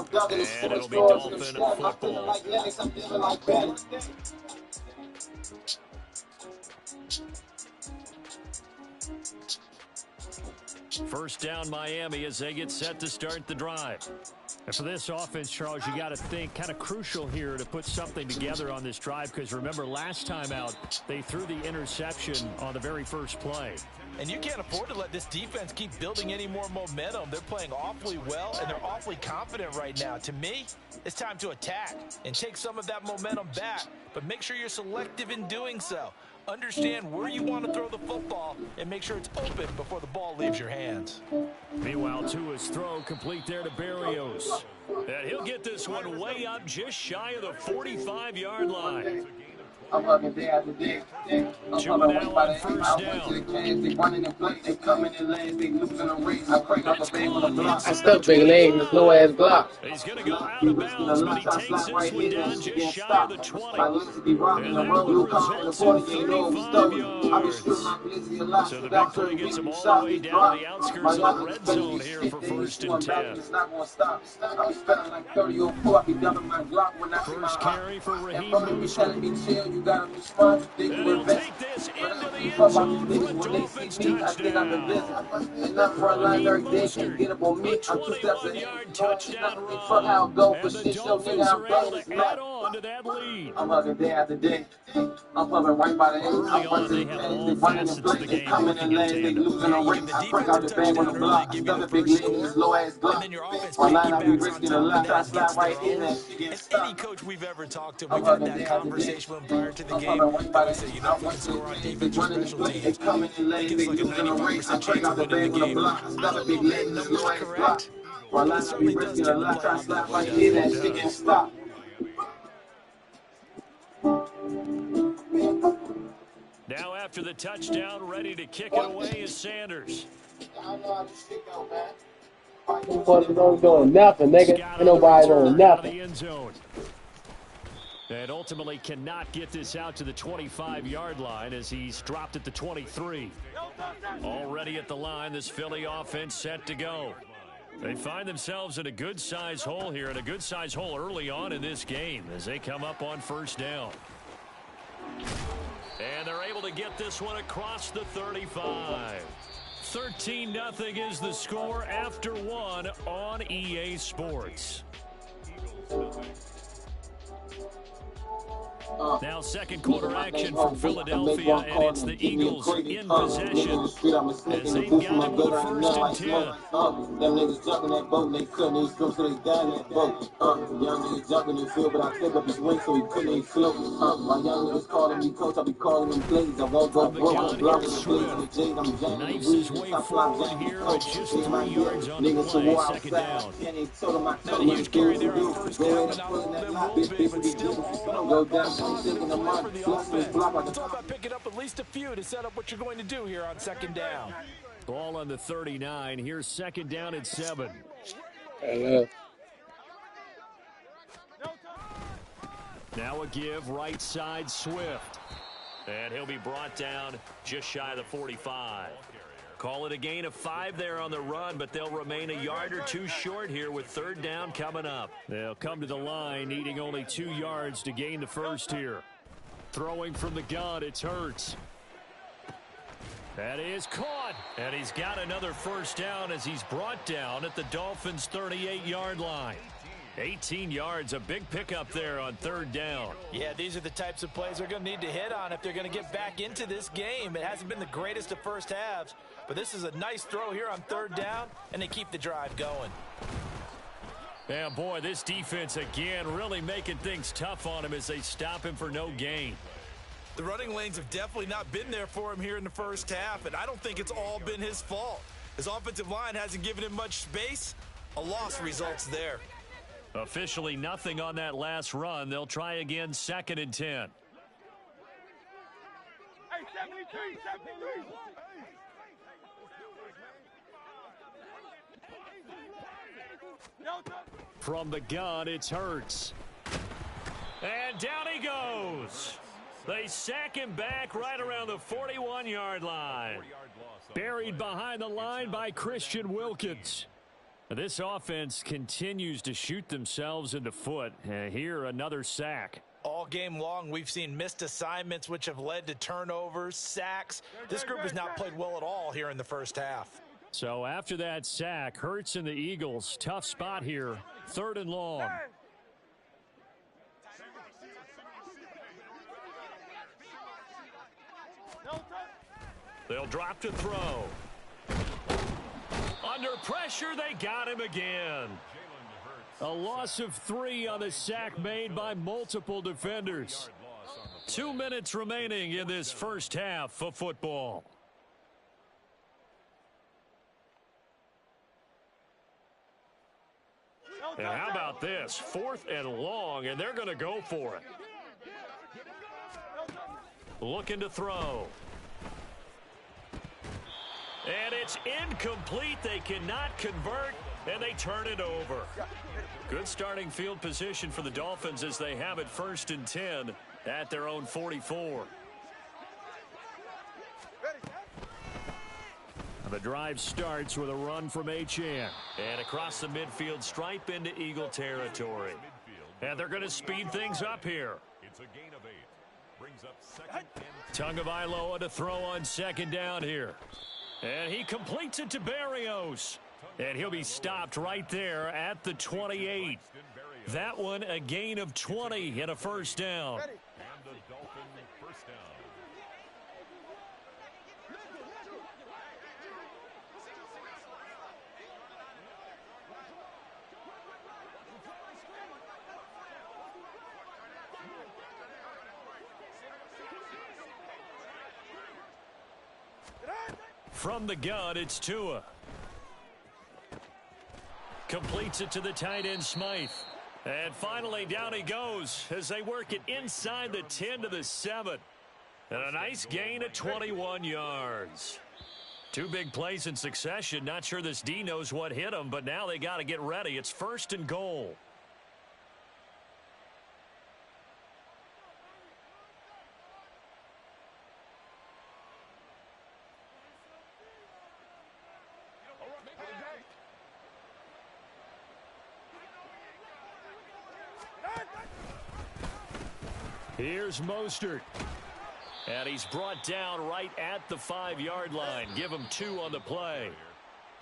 And it'll be Dolphin football. First down Miami as they get set to start the drive. And for this offense, Charles, you got to think kind of crucial here to put something together on this drive, because remember last time out they threw the interception on the very first play. And you can't afford to let this defense keep building any more momentum. They're playing awfully well, and they're awfully confident right now. To me, it's time to attack and take some of that momentum back, but make sure you're selective in doing so. Understand where you want to throw the football and make sure it's open before the ball leaves your hands. Meanwhile, Tua's throw complete there to Berrios. And he'll get this one way up just shy of the 45-yard line. I'm fucking day after day. I'm coming right by the end. I went to the cans, they running the play, they coming in lanes, they losing the race. I break up the bag on the block. I stuck big lane, this low ass block. He's going to go out of bounds, but he takes this one down just shy of the 20. And that one results in 35 yards. So the big play gets him all the way down to the outskirts of the red zone here for 1st and 10. First carry for Raheem Mostert. And he'll take this into the end zone for a Dolphins touchdown. Raheem Mostert, a 21-yard touchdown run. And the Dolphins are able to add on to that lead. I'm hugging day after day. I'm coming right by the end. Early on, they have all facets of the game coming in lanes, they losing the race. I break out the bag on the block. Stuff a big lead, this low ass block. And then your offense Online, I be piggybacks risking on a top of left, I that, slide gets the right in goal. and she gets And stuck. any coach we've ever talked to, we've had that conversation with prior to the game. They say, you know, if we can score on defense or special teams, it gives like a 95% chance of winning the game. I don't know if that number's correct, but it certainly does tend to play out that way. It gets stopped. Now after the touchdown, ready to kick it away is Sanders. I know how this shit go, man. Nobody doing nothing, nigga. Got Ain't on the nobody doing return out of nothing. the end zone. And ultimately cannot get this out to the 25-yard line as he's dropped at the 23. Already at the line, this Philly offense set to go. They find themselves in a good-sized hole here, and a good-sized hole early on in this game as they come up on first down. And they're able to get this one across the 35. 13-0 is the score after one on EA Sports. Now second quarter action from Philadelphia, and it's the Eagles in possession as they've got him with first and 10. Them niggas jumping that boat and they couldn't even swim, so they down that boat. Young niggas jumping in the field, but I clip up his wings so he couldn't even float. My young niggas calling me coach, I be calling them blades. I won't go broke, I'm blocking the blades with J's, I'm jamming the Knifes weed. his way forward here with just 3 yards on the play, second down. Not a huge carry there on first down, but not more than will be, but still all in all, for the offense. It's all about picking up at least a few to set up what you're going to do here on second down. Ball on the 39. Here's second down at 7. Now a give, right side, Swift. And he'll be brought down just shy of the 45. Call it a gain of 5 there on the run, but they'll remain a yard or two short here with third down coming up. They'll come to the line needing only 2 yards to gain the first here. Throwing from the gun, it's Hurts. That is caught, and he's got another first down as he's brought down at the Dolphins' 38-yard line. 18 yards, a big pickup there on third down. Yeah, these are the types of plays they're going to need to hit on if they're going to get back into this game. It hasn't been the greatest of first halves, but this is a nice throw here on third down, and they keep the drive going. Yeah, boy, this defense again really making things tough on him as they stop him for no gain. The running lanes have definitely not been there for him here in the first half, and I don't think it's all been his fault. His offensive line hasn't given him much space. A loss results there. Officially nothing on that last run. They'll try again, second and 10. Hey, 73, 73. From the gun, it's Hurts. And down he goes. They sack him back right around the 41-yard line. Buried behind the line by Christian Wilkins. This offense continues to shoot themselves in the foot. Here, another sack. All game long, we've seen missed assignments, which have led to turnovers, sacks. This group has not played well at all here in the first half. So after that sack, Hurts and the Eagles, tough spot here, third and long. They'll drop to throw. Under pressure, they got him again. A loss of 3 on the sack made by multiple defenders. 2 minutes remaining in this first half of football. And how about this? 4th and long, and they're going to go for it. Looking to throw. And it's incomplete. They cannot convert, and they turn it over. Good starting field position for the Dolphins as they have it 1st and 10 at their own 44. The drive starts with a run from Achane. And across the midfield stripe into Eagle territory. And they're going to speed things up here. It's a gain of 8. Brings up second and Tagovailoa to throw on second down here. And he completes it to Berrios. And he'll be stopped right there at the 28. That one a gain of 20 and a first down. and the Dolphin first down. From the gun, it's Tua. Completes it to the tight end, Smythe. And finally, down he goes as they work it inside the 10 to the 7. And a nice gain of 21 yards. Two big plays in succession. Not sure this D knows what hit him, but now they got to get ready. It's 1st and goal. Here's Mostert. And he's brought down right at the 5-yard line. Give him 2 on the play.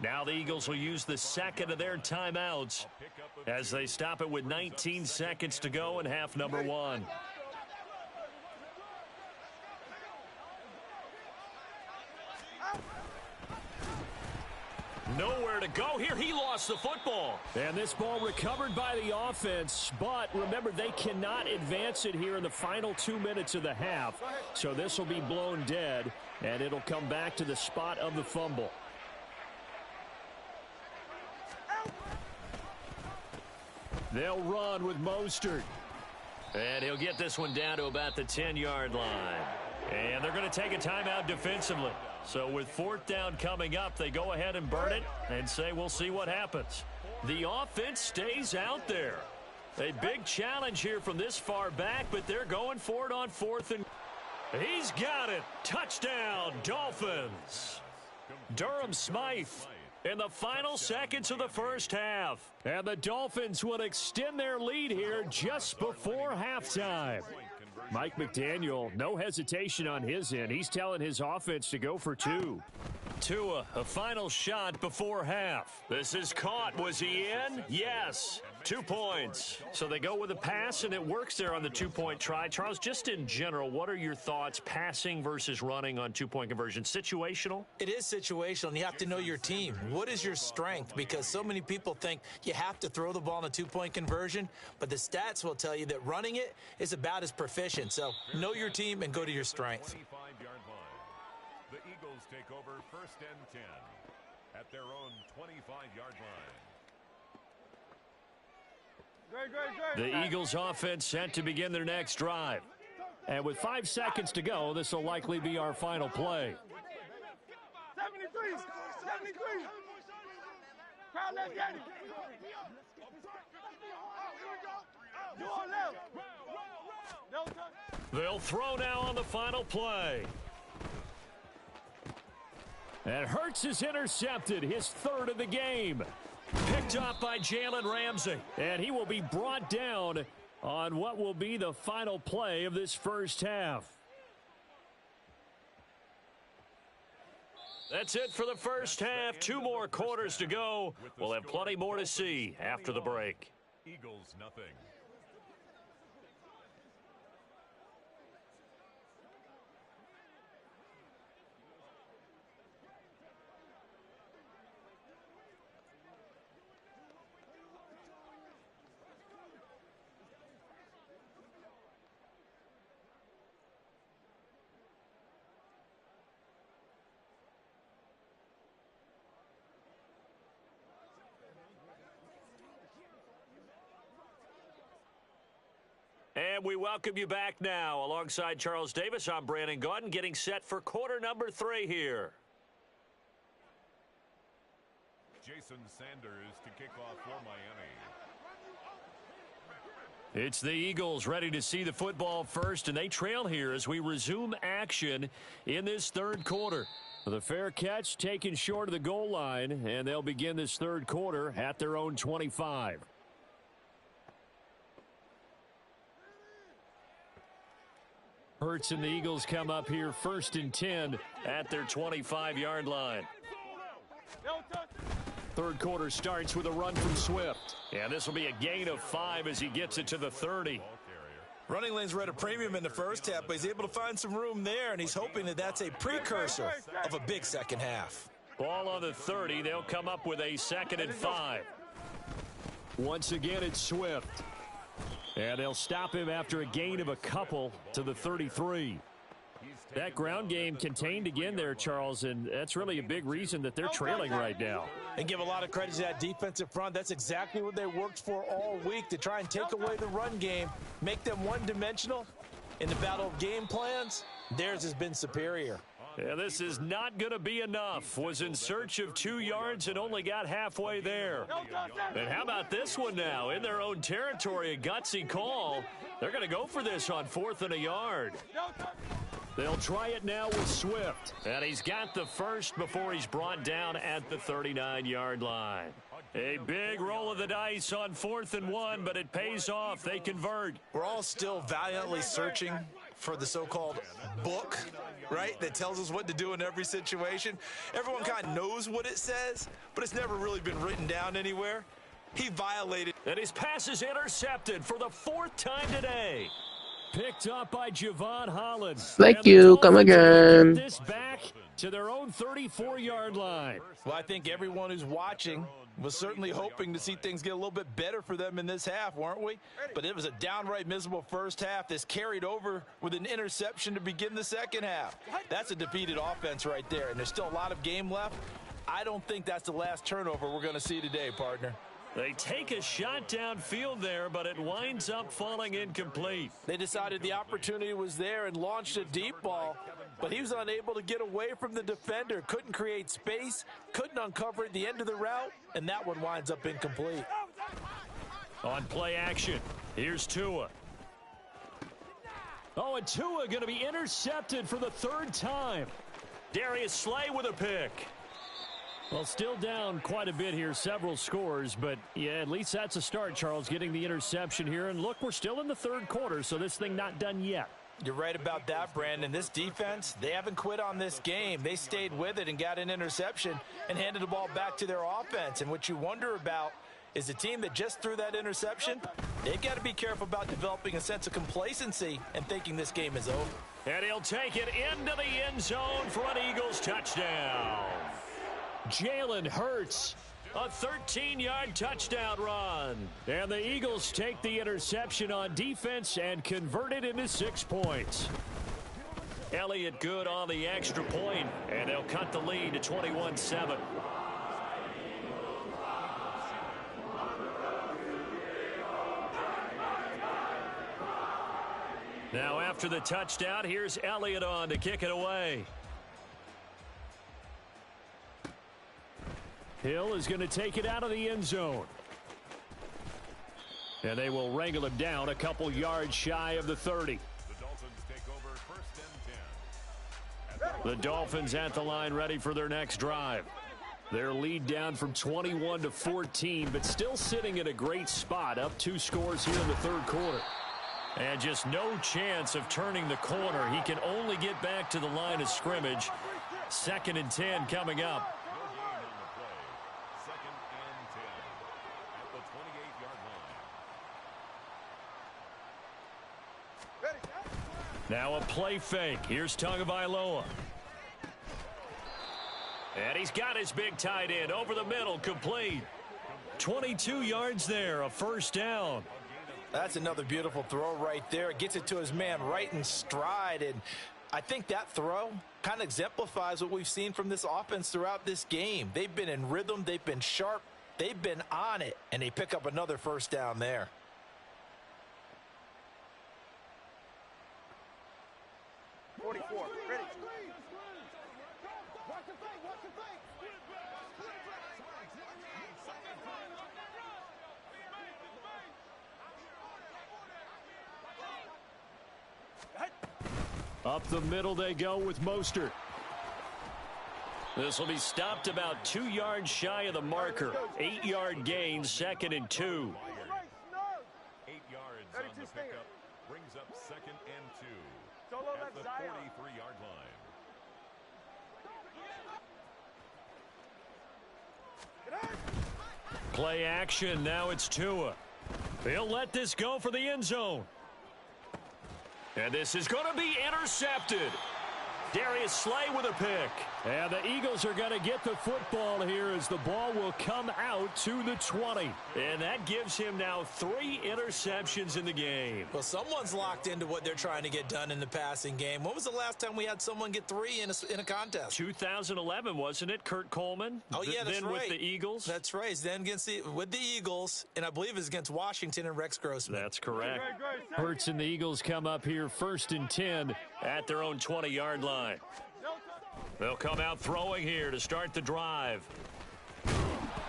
Now the Eagles will use the second of their timeouts as they stop it with 19 seconds to go in half number 1. Nowhere to go here. He lost the football. And this ball recovered by the offense. But remember, they cannot advance it here in the final 2 minutes of the half. So this will be blown dead, and it'll come back to the spot of the fumble. They'll run with Mostert. And he'll get this one down to about the 10-yard line. And they're going to take a timeout defensively. So with 4th down coming up, they go ahead and burn it and say we'll see what happens. The offense stays out there. A big challenge here from this far back, but they're going for it on 4th and... He's got it. Touchdown, Dolphins. Durham Smythe in the final seconds of the first half. And the Dolphins will extend their lead here just before halftime. Mike McDaniel, no hesitation on his end. He's telling his offense to go for 2. Tua, a final shot before half. This is caught. Was he in? Yes. 2 points. So they go with a pass, and it works there on the 2-point try. Charles, just in general, what are your thoughts passing versus running on 2-point conversion? Situational? It is situational, and you have to know your team. What is your strength? Because so many people think you have to throw the ball in a 2-point conversion, but the stats will tell you that running it is about as proficient. So know your team and go to your strength. 25-yard line. The Eagles take over 1st and 10 at their own 25-yard line. The Eagles offense set to begin their next drive. And with 5 seconds to go, this will likely be our final play. 73. 73. Crowd, let's get it. You on left. No touch. They'll throw now on the final play. And Hurts is intercepted, his 3rd of the game. Picked up by Jalen Ramsey. And he will be brought down on what will be the final play of this first half. That's it for the first half. 2 more quarters to go. We'll have plenty more to see after the break. Eagles nothing. And we welcome you back now. Alongside Charles Davis, I'm Brandon Gaudin, getting set for quarter number 3 here. Jason Sanders to kick off for Miami. It's the Eagles ready to see the football first, and they trail here as we resume action in this 3rd quarter. The fair catch taken short of the goal line, and they'll begin this 3rd quarter at their own 25. Hurts and the Eagles come up here 1st and 10 at their 25-yard line. 3rd quarter starts with a run from Swift. And this will be a gain of 5 as he gets it to the 30. Running lanes were at a premium in the first half, but he's able to find some room there, and he's hoping that that's a precursor of a big second half. Ball on the 30. They'll come up with a 2nd and 5. Once again, it's Swift. And they'll stop him after a gain of a couple to the 33. That ground game contained again there, Charles, and that's really a big reason that they're trailing right now. And give a lot of credit to that defensive front. That's exactly what they worked for all week, to try and take away the run game, make them one-dimensional. In the battle of game plans, theirs has been superior. Yeah, this is not going to be enough. Was in search of 2 yards and only got halfway there. And how about this one now? In their own territory, a gutsy call. They're going to go for this on 4th and a yard. They'll try it now with Swift. And he's got the first before he's brought down at the 39-yard line. A big roll of the dice on 4th and 1, but it pays off. They convert. We're all still valiantly searching for the so-called book, right, that tells us what to do in every situation. Everyone kind of knows what it says, but it's never really been written down anywhere. He violated. And his pass is intercepted for the 4th time today. Picked up by Javon Holland. Thank you. Come again. This back to their own 34-yard line. Well, I think everyone who's watching was certainly hoping to see things get a little bit better for them in this half, weren't we? But it was a downright miserable first half. This carried over with an interception to begin the second half. That's a defeated offense right there, and there's still a lot of game left. I don't think that's the last turnover we're going to see today, partner. They take a shot downfield there, but it winds up falling incomplete. They decided the opportunity was there and launched a deep ball, but he was unable to get away from the defender, couldn't create space, couldn't uncover at the end of the route, and that one winds up incomplete. On play action, here's Tua. Oh, and Tua going to be intercepted for the 3rd time. Darius Slay with a pick. Well, still down quite a bit here, several scores, but yeah, at least that's a start, Charles, getting the interception here. And look, we're still in the 3rd quarter, so this thing not done yet. You're right about that, Brandon. This defense, they haven't quit on this game. They stayed with it and got an interception and handed the ball back to their offense. And what you wonder about is the team that just threw that interception, they've got to be careful about developing a sense of complacency and thinking this game is over. And he'll take it into the end zone for an Eagles touchdown. Jalen Hurts, a 13-yard touchdown run. And the Eagles take the interception on defense and convert it into 6 points. Elliott good on the extra point, and they'll cut the lead to 21-7. Now after the touchdown, here's Elliott on to kick it away. Hill is going to take it out of the end zone. And they will wrangle him down a couple yards shy of the 30. The Dolphins take over 1st and 10. The Dolphins at the line ready for their next drive. Their lead down from 21 to 14, but still sitting in a great spot, up 2 scores here in the 3rd quarter. And just no chance of turning the corner. He can only get back to the line of scrimmage. 2nd and 10 coming up. Now a play fake. Here's Tagovailoa. And he's got his big tight end over the middle, complete. 22 yards there, a 1st down. That's another beautiful throw right there. Gets it to his man right in stride. And I think that throw kind of exemplifies what we've seen from this offense throughout this game. They've been in rhythm. They've been sharp. They've been on it. And they pick up another 1st down there. Ready. Up the middle they go with Mostert. This will be stopped about 2 yards shy of the marker. 8-yard gain, 2nd and 2. 8 yards on the pickup. Brings up 2nd and 2 at the 43-yard line. Play action. Now it's Tua. He'll let this go for the end zone. And this is going to be intercepted. Darius Slay with a pick. And the Eagles are going to get the football here as the ball will come out to the 20. And that gives him now 3 interceptions in the game. Well, someone's locked into what they're trying to get done in the passing game. When was the last time we had someone get 3 in a contest? 2011, wasn't it? Kurt Coleman? Oh, yeah, that's then right. with the Eagles? That's right. Then with the Eagles, and I believe it's against Washington and Rex Grossman. That's correct. Hurts and the Eagles come up here 1st and 10 at their own 20-yard line. They'll come out throwing here to start the drive.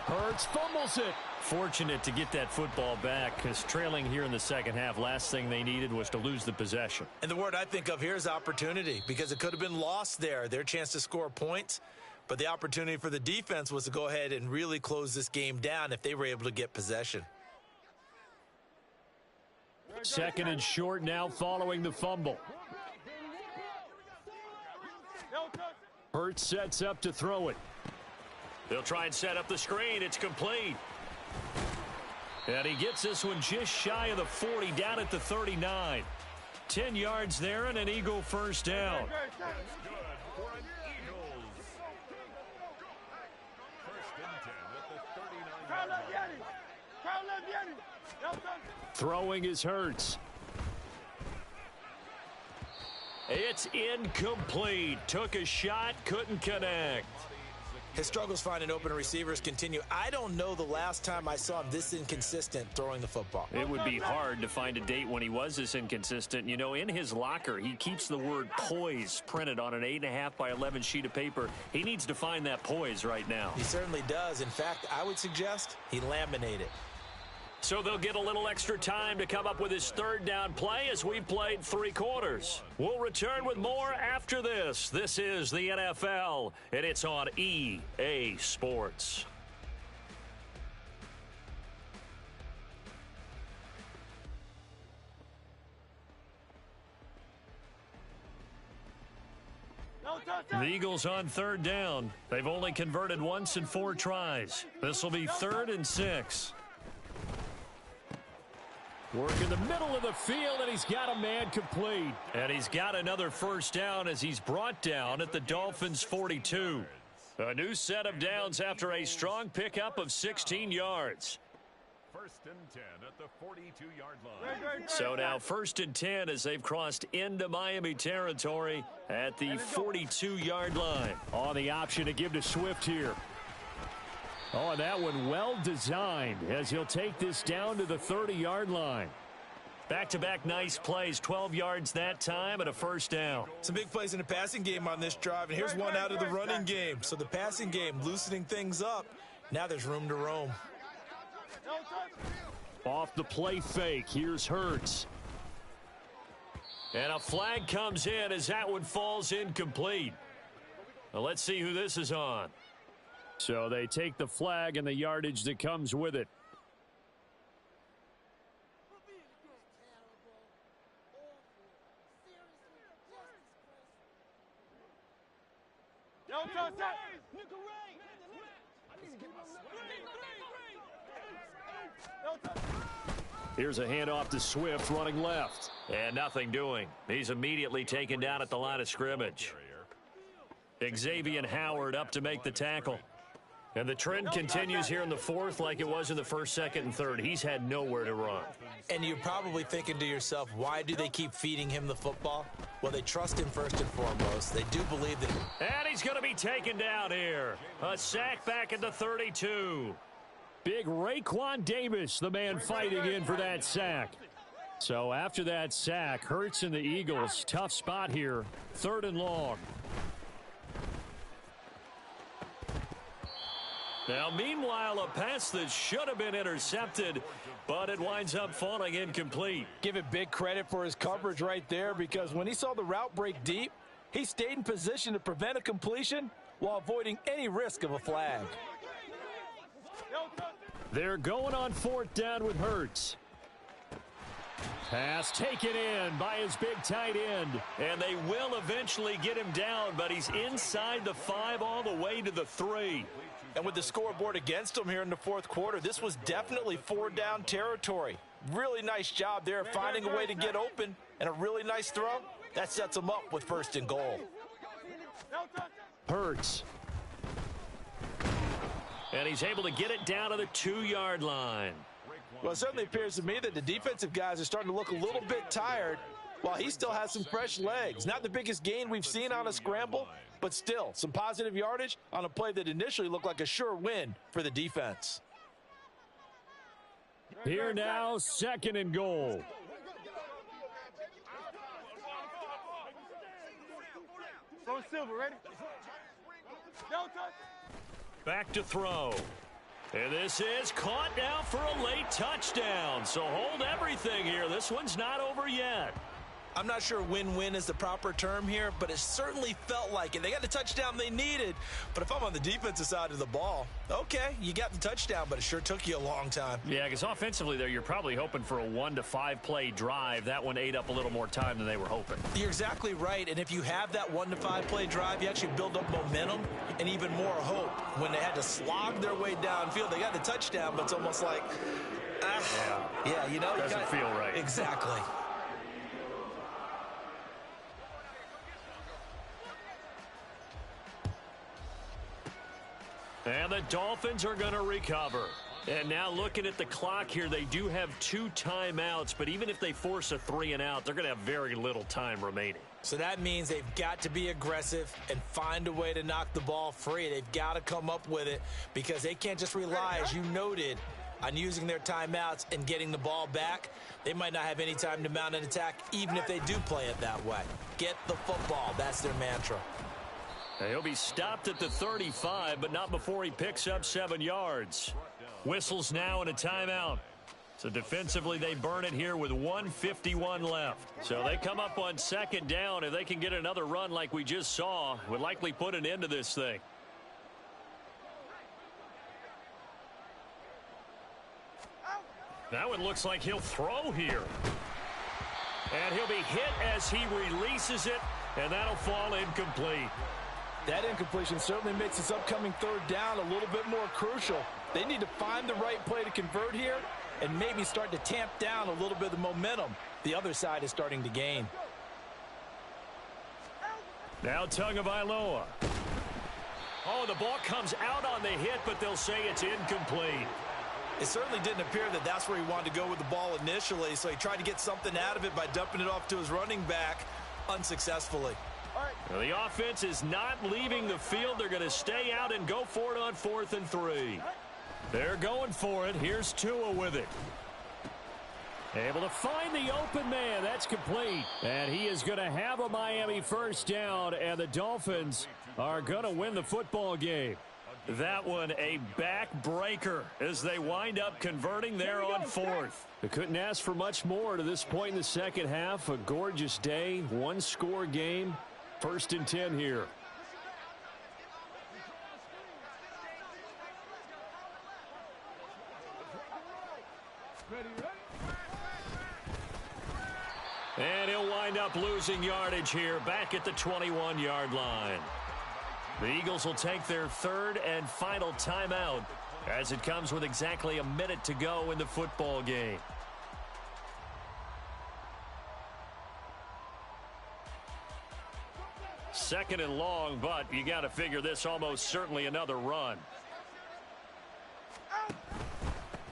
Hurts fumbles it. Fortunate to get that football back because trailing here in the second half, last thing they needed was to lose the possession. And the word I think of here is opportunity, because it could have been lost there, their chance to score points. But the opportunity for the defense was to go ahead and really close this game down if they were able to get possession. Second and short now following the fumble. Hurts sets up to throw it. They'll try and set up the screen. It's complete. And he gets this one just shy of the 40, down at the 39. 10 yards there and an Eagle first down. Throwing is Hurts. It's incomplete. Took a shot, couldn't connect. His struggles finding open receivers continue. I don't know the last time I saw him this inconsistent throwing the football. It would be hard to find a date when he was this inconsistent. You know, in his locker, he keeps the word poise printed on an 8.5 by 11 sheet of paper. He needs to find that poise right now. He certainly does. In fact, I would suggest he laminate it. So they'll get a little extra time to come up with his third down play as we've played 3 quarters. We'll return with more after this. This is the NFL, and it's on EA Sports. The Eagles on third down. They've only converted once in 4 tries. This will be 3rd and 6. Work in the middle of the field, and he's got a man complete. And he's got another first down as he's brought down at the Dolphins' 42. A new set of downs after a strong pickup of 16 yards. 1st and 10 at the 42-yard line. So now 1st and 10 as they've crossed into Miami territory at the 42-yard line. On the option to give to Swift here. Oh, and that one well designed as he'll take this down to the 30-yard line. Back-to-back nice plays, 12 yards that time and a first down. Some big plays in the passing game on this drive, and here's one out of the running game. So the passing game loosening things up. Now there's room to roam. Off the play fake, here's Hurts. And a flag comes in as that one falls incomplete. Well, let's see who this is on. So they take the flag and the yardage that comes with it. Here's a handoff to Swift running left. And nothing doing. He's immediately taken down at the line of scrimmage. Xavier Howard up to make the tackle. And the trend continues here in the 4th like it was in the 1st, 2nd, and 3rd. He's had nowhere to run. And you're probably thinking to yourself, why do they keep feeding him the football? Well, they trust him first and foremost. They do believe that. And he's going to be taken down here. A sack back at the 32. Big Raekwon Davis, the man fighting in for that sack. So after that sack, Hurts and the Eagles, tough spot here. 3rd and long. Now, meanwhile, a pass that should have been intercepted, but it winds up falling incomplete. Give it big credit for his coverage right there, because when he saw the route break deep, he stayed in position to prevent a completion while avoiding any risk of a flag. They're going on 4th down with Hurts. Pass taken in by his big tight end. And they will eventually get him down, but he's inside the 5 all the way to the 3. And with the scoreboard against him here in the 4th quarter, this was definitely 4-down territory. Really nice job there finding a way to get open, and a really nice throw. That sets him up with 1st and goal. Hurts. And he's able to get it down to the 2-yard line. Well, it certainly appears to me that the defensive guys are starting to look a little bit tired, while he still has some fresh legs. Not the biggest gain we've seen on a scramble, but still some positive yardage on a play that initially looked like a sure win for the defense. Here now, 2nd and goal. Silver, ready? No touch. Back to throw. And this is caught now for a late touchdown. So hold everything here. This one's not over yet. I'm not sure win-win is the proper term here, but it certainly felt like it. They got the touchdown they needed, but if I'm on the defensive side of the ball, okay, you got the touchdown, but it sure took you a long time. Yeah, because offensively there, you're probably hoping for a 1 to 5 play drive. That one ate up a little more time than they were hoping. You're exactly right, and if you have that 1 to 5 play drive, you actually build up momentum and even more hope. When they had to slog their way downfield, they got the touchdown, but it's almost like, yeah, you know. Doesn't feel right. Exactly. And the Dolphins are going to recover. And now looking at the clock here, they do have 2 timeouts, but even if they force a 3 and out, they're going to have very little time remaining. So that means they've got to be aggressive and find a way to knock the ball free. They've got to come up with it because they can't just rely, as you noted, on using their timeouts and getting the ball back. They might not have any time to mount an attack, even if they do play it that way. Get the football. That's their mantra. He'll be stopped at the 35, but not before he picks up 7 yards. Whistles now and a timeout. So defensively, they burn it here with 1:51 left. So they come up on 2nd down. If they can get another run like we just saw, would likely put an end to this thing. That one looks like he'll throw here. And he'll be hit as he releases it, and that'll fall incomplete. That incompletion certainly makes this upcoming 3rd down a little bit more crucial. They need to find the right play to convert here and maybe start to tamp down a little bit of the momentum the other side is starting to gain. Now Tagovailoa. Oh, the ball comes out on the hit, but they'll say it's incomplete. It certainly didn't appear that that's where he wanted to go with the ball initially, so he tried to get something out of it by dumping it off to his running back unsuccessfully. Well, the offense is not leaving the field. They're going to stay out and go for it on 4th and 3. They're going for it. Here's Tua with it. Able to find the open man. That's complete. And he is going to have a Miami 1st down, and the Dolphins are going to win the football game. That one a backbreaker as they wind up converting there on 4th. They couldn't ask for much more to this point in the second half. A gorgeous day, 1-score game. 1st and 10 here. And he'll wind up losing yardage here back at the 21-yard line. The Eagles will take their 3rd and final timeout as it comes with exactly a minute to go in the football game. Second and long, but you got to figure this almost certainly another run.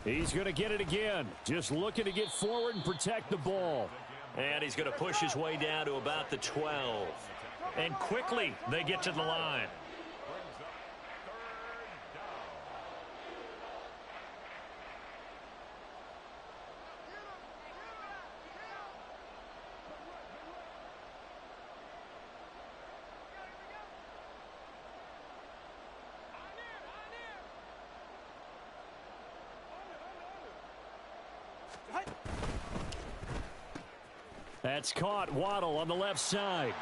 He's going to get it again. Just looking to get forward and protect the ball. And he's going to push his way down to about the 12. And quickly they get to the line. That's caught. Waddle on the left side.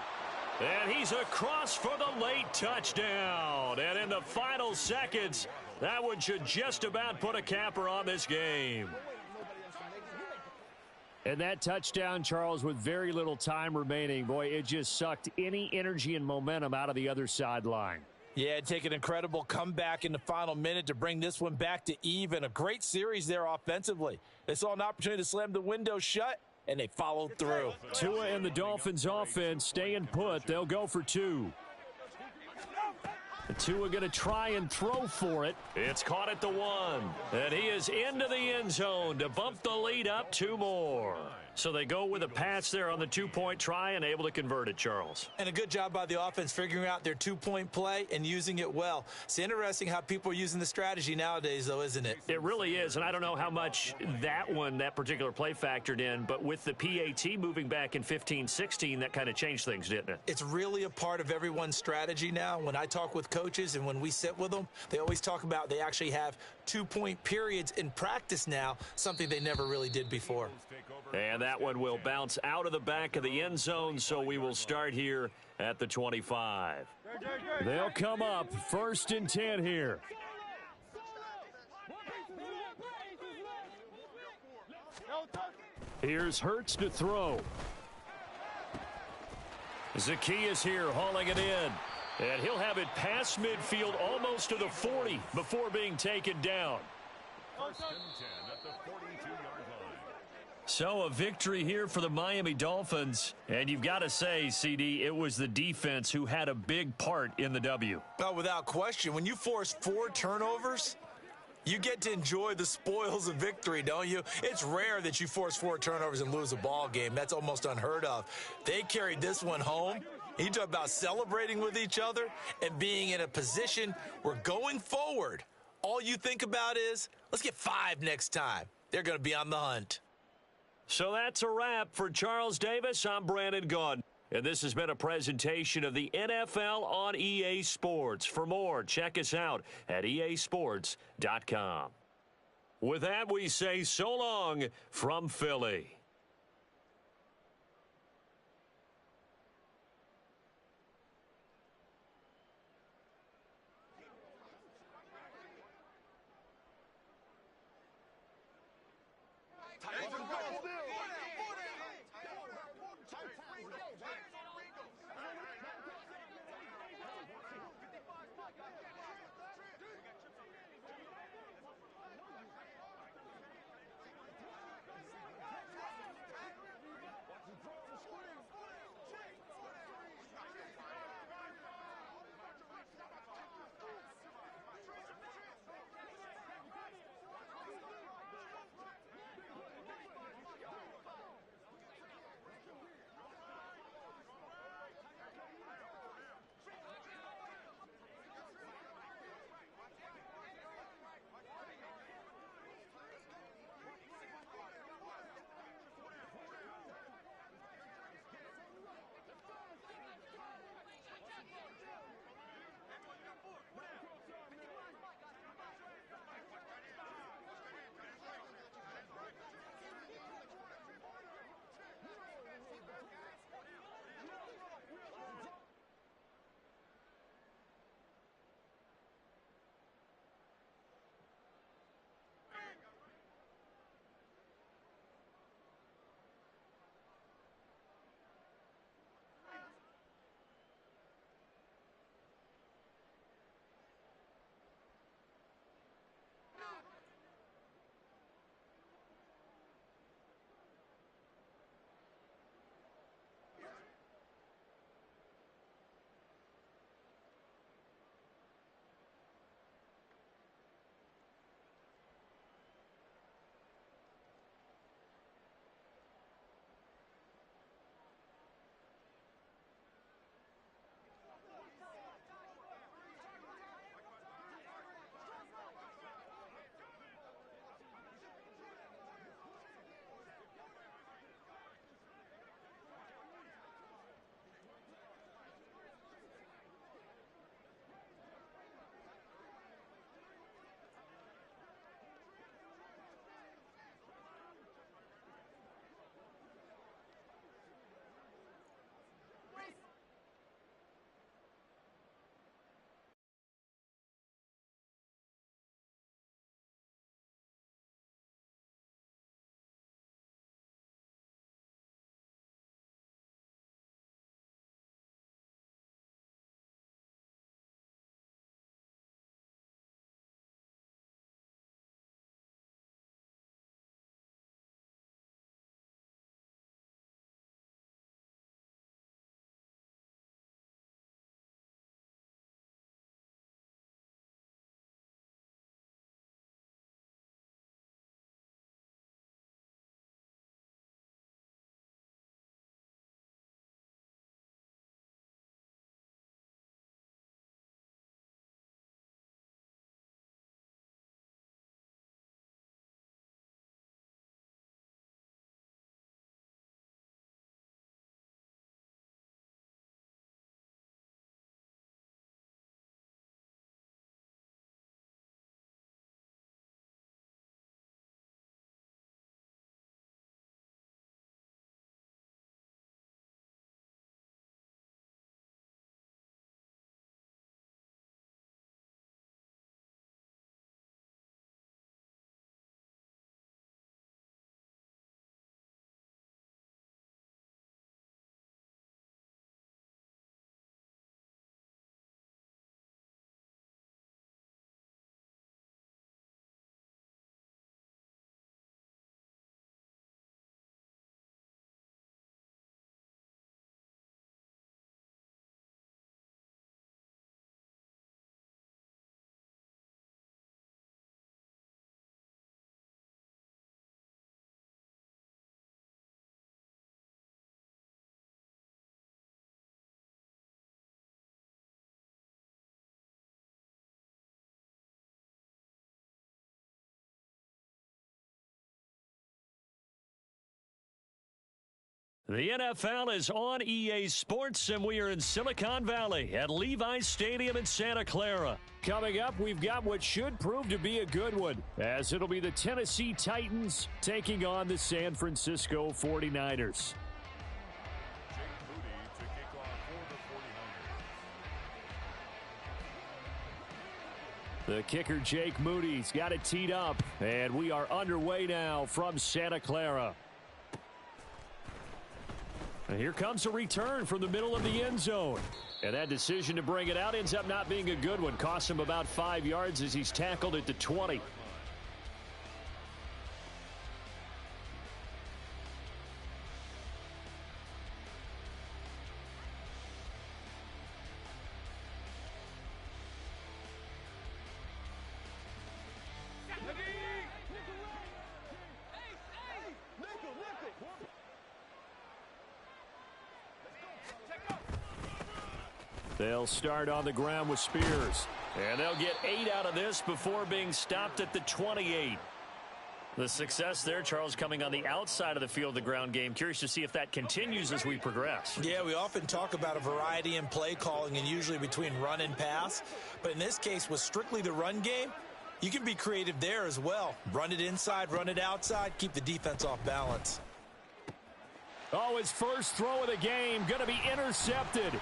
And he's across for the late touchdown. And in the final seconds, that one should just about put a capper on this game. And that touchdown, Charles, with very little time remaining, boy, it just sucked any energy and momentum out of the other sideline. Yeah, take an incredible comeback in the final minute to bring this one back to even. A great series there offensively. They saw an opportunity to slam the window shut, and they followed through. Tua and the Dolphins offense staying put. They'll go for 2. Tua going to try and throw for it. It's caught at the 1. And he is into the end zone to bump the lead up 2 more. So they go with a pass there on the two-point try and able to convert it, Charles. And a good job by the offense figuring out their two-point play and using it well. It's interesting how people are using the strategy nowadays, though, isn't it? It really is, and I don't know how much that particular play factored in, but with the PAT moving back in 15-16, that kind of changed things, didn't it? It's really a part of everyone's strategy now. When I talk with coaches and when we sit with them, they always talk about they actually have two-point periods in practice now, something they never really did before. And that one will bounce out of the back of the end zone, so we will start here at the 25. They'll come up 1st and 10 here. Here's Hurts to throw. Zacchaeus here hauling it in. And he'll have it past midfield almost to the 40 before being taken down. 1st and 10 at the 42-yard line. So a victory here for the Miami Dolphins. And you've got to say, CD, it was the defense who had a big part in the W. Oh, without question. When you force 4 turnovers, you get to enjoy the spoils of victory, don't you? It's rare that you force 4 turnovers and lose a ball game. That's almost unheard of. They carried this one home. You talk about celebrating with each other and being in a position where going forward, all you think about is, let's get 5 next time. They're going to be on the hunt. So that's a wrap for Charles Davis. I'm Brandon Gaudin. And this has been a presentation of the NFL on EA Sports. For more, check us out at easports.com. With that, we say so long from Philly. The NFL is on EA Sports, and we are in Silicon Valley at Levi's Stadium in Santa Clara. Coming up, we've got what should prove to be a good one, as it'll be the Tennessee Titans taking on the San Francisco 49ers. The kicker, Jake Moody's got it teed up, and we are underway now from Santa Clara. And here comes a return from the middle of the end zone. And that decision to bring it out ends up not being a good one. Costs him about 5 yards as he's tackled at the 20. They'll start on the ground with Spears. And they'll get 8 out of this before being stopped at the 28. The success there, Charles, coming on the outside of the field, the ground game. Curious to see if that continues as we progress. Yeah, we often talk about a variety in play calling and usually between run and pass. But in this case, with strictly the run game, you can be creative there as well. Run it inside, run it outside, keep the defense off balance. Oh, his first throw of the game going to be intercepted.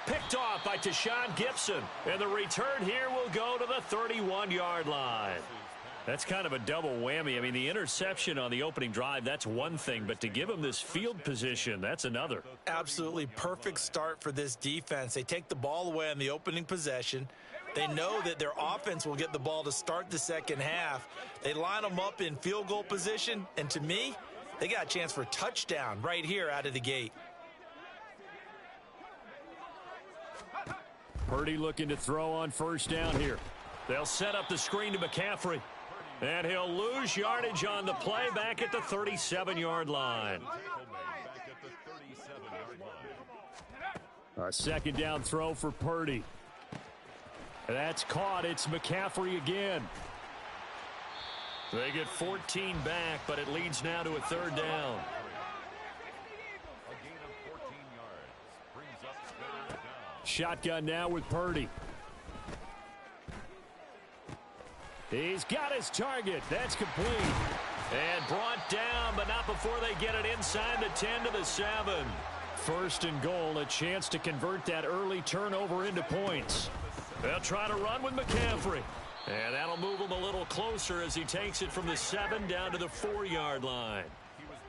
Picked off by Tashawn Gibson. And the return here will go to the 31-yard line. That's kind of a double whammy. I mean, the interception on the opening drive, that's one thing. But to give him this field position, that's another. Absolutely perfect start for this defense. They take the ball away on the opening possession. They know that their offense will get the ball to start the second half. They line them up in field goal position. And to me, they got a chance for a touchdown right here out of the gate. Purdy looking to throw on first down here. They'll set up the screen to McCaffrey. And he'll lose yardage on the play back at the 37-yard line. A second down throw for Purdy. That's caught. It's McCaffrey again. They get 14 back, but it leads now to a third down. Shotgun now with Purdy. He's got his target. That's complete. And brought down, but not before they get it inside the 10 to the 7. First and goal, a chance to convert that early turnover into points. They'll try to run with McCaffrey. And that'll move him a little closer as he takes it from the 7 down to the 4-yard line.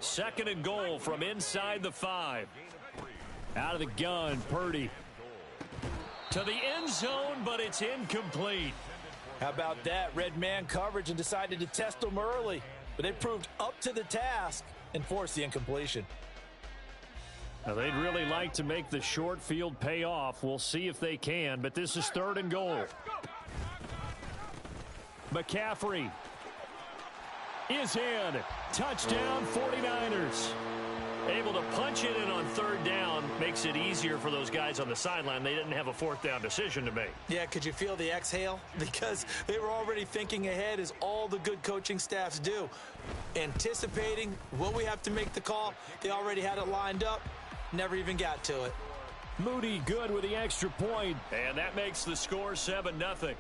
Second and goal from inside the 5. Out of the gun, Purdy. To the end zone, but it's incomplete. How about that? Red man coverage and decided to test them early. But they proved up to the task and forced the incompletion. Now, they'd really like to make the short field pay off. We'll see if they can, but this is third and goal. McCaffrey is in. Touchdown, 49ers. Able to punch it in on third down makes it easier for those guys on the sideline. They didn't have a fourth down decision to make. Yeah, could you feel the exhale? Because they were already thinking ahead, as all the good coaching staffs do. Anticipating, will we have to make the call? They already had it lined up. Never even got to it. Moody good with the extra point. And that makes the score 7-0.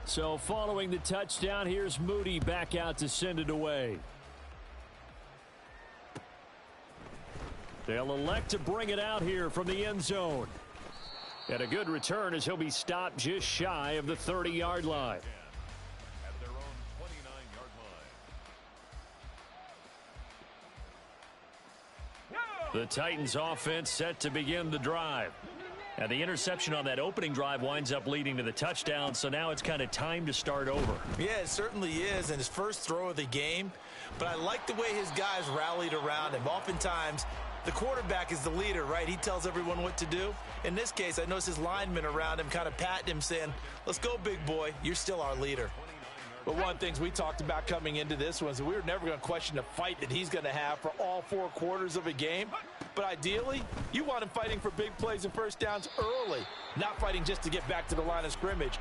So following the touchdown, here's Moody back out to send it away. They'll elect to bring it out here from the end zone. And a good return as he'll be stopped just shy of the 30-yard line. At their own 29-yard line. The Titans offense set to begin the drive. And the interception on that opening drive winds up leading to the touchdown, so now it's kind of time to start over. Yeah, it certainly is, and his first throw of the game. But I like the way his guys rallied around him. Oftentimes, the quarterback is the leader, right? He tells everyone what to do. In this case, I noticed his linemen around him kind of patting him, saying, let's go, big boy. You're still our leader. But one of the things we talked about coming into this was that we were never going to question the fight that he's going to have for all 4 quarters of a game. But ideally, you want him fighting for big plays and first downs early, not fighting just to get back to the line of scrimmage.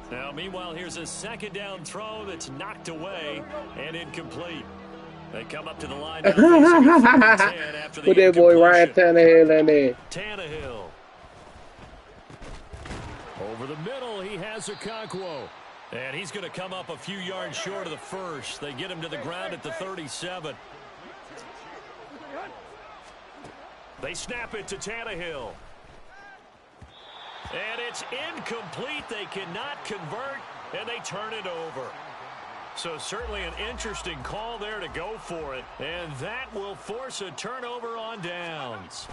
Now, meanwhile, here's a second down throw that's knocked away and incomplete. They come up to the line now after the put that boy Ryan Tannehill in there. Tannehill. Over the middle, he has Okonkwo. And he's going to come up a few yards short of the first. They get him to the ground at the 37. They snap it to Tannehill. And it's incomplete. They cannot convert, and they turn it over. So certainly an interesting call there to go for it. And that will force a turnover on downs.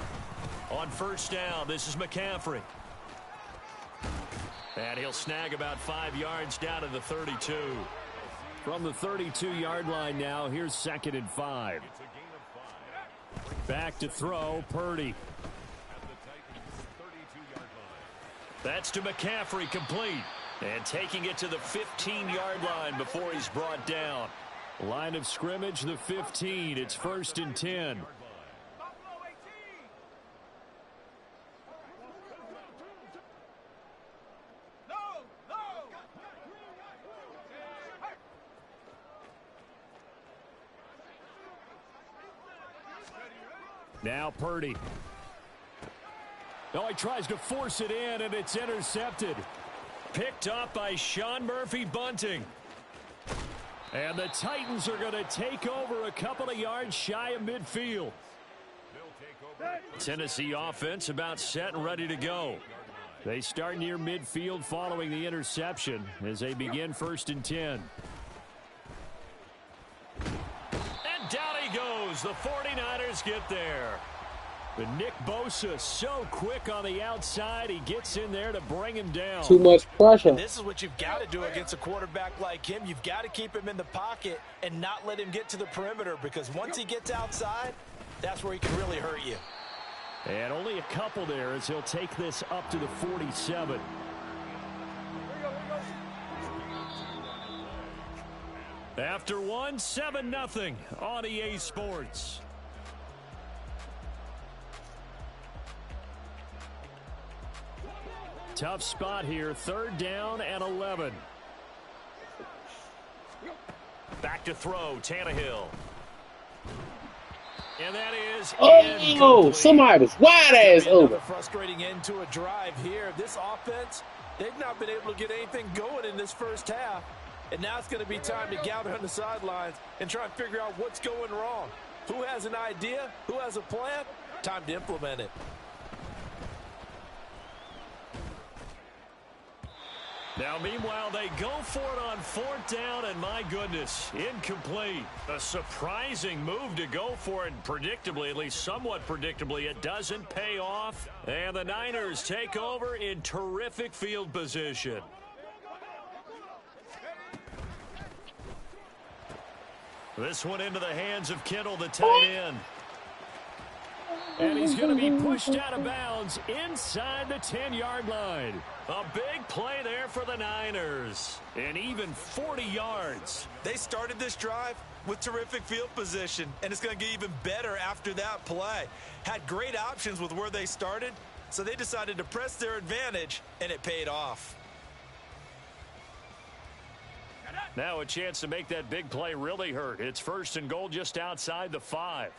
On first down, this is McCaffrey. And he'll snag about 5 yards down to the 32. From the 32-yard line now, here's 2nd and 5. Back to throw, Purdy. That's to McCaffrey, complete. And taking it to the 15-yard line before he's brought down. Line of scrimmage, the 15. It's 1st and 10. Now Purdy. Oh, he tries to force it in, and it's intercepted. Picked up by Sean Murphy-Bunting. And the Titans are going to take over a couple of yards shy of midfield. Tennessee offense about set and ready to go. They start near midfield following the interception as they begin 1st and 10. And down he goes. The 49ers get there. But Nick Bosa so quick on the outside, he gets in there to bring him down. Too much pressure. And this is what you've got to do against a quarterback like him. You've got to keep him in the pocket and not let him get to the perimeter, because once he gets outside, that's where he can really hurt you. And only a couple there as he'll take this up to the 47. After one, 7-0 on EA Sports. Tough spot here, 3rd down and 11. Back to throw, Tannehill. And that is oh, somebody's wide ass over. Frustrating end to a drive here. This offense, they've not been able to get anything going in this first half. And now it's going to be time to gather on the sidelines and try and figure out what's going wrong. Who has an idea? Who has a plan? Time to implement it. Now, meanwhile, they go for it on 4th down, and my goodness, incomplete. A surprising move to go for it, predictably, at least somewhat predictably. It doesn't pay off, and the Niners take over in terrific field position. This one into the hands of Kittle, the tight end. And he's going to be pushed out of bounds inside the 10-yard line. A big play there for the Niners. And even 40 yards. They started this drive with terrific field position, and it's going to get even better after that play. Had great options with where they started, so they decided to press their advantage, and it paid off. Now a chance to make that big play really hurt. It's 1st and goal just outside the 5.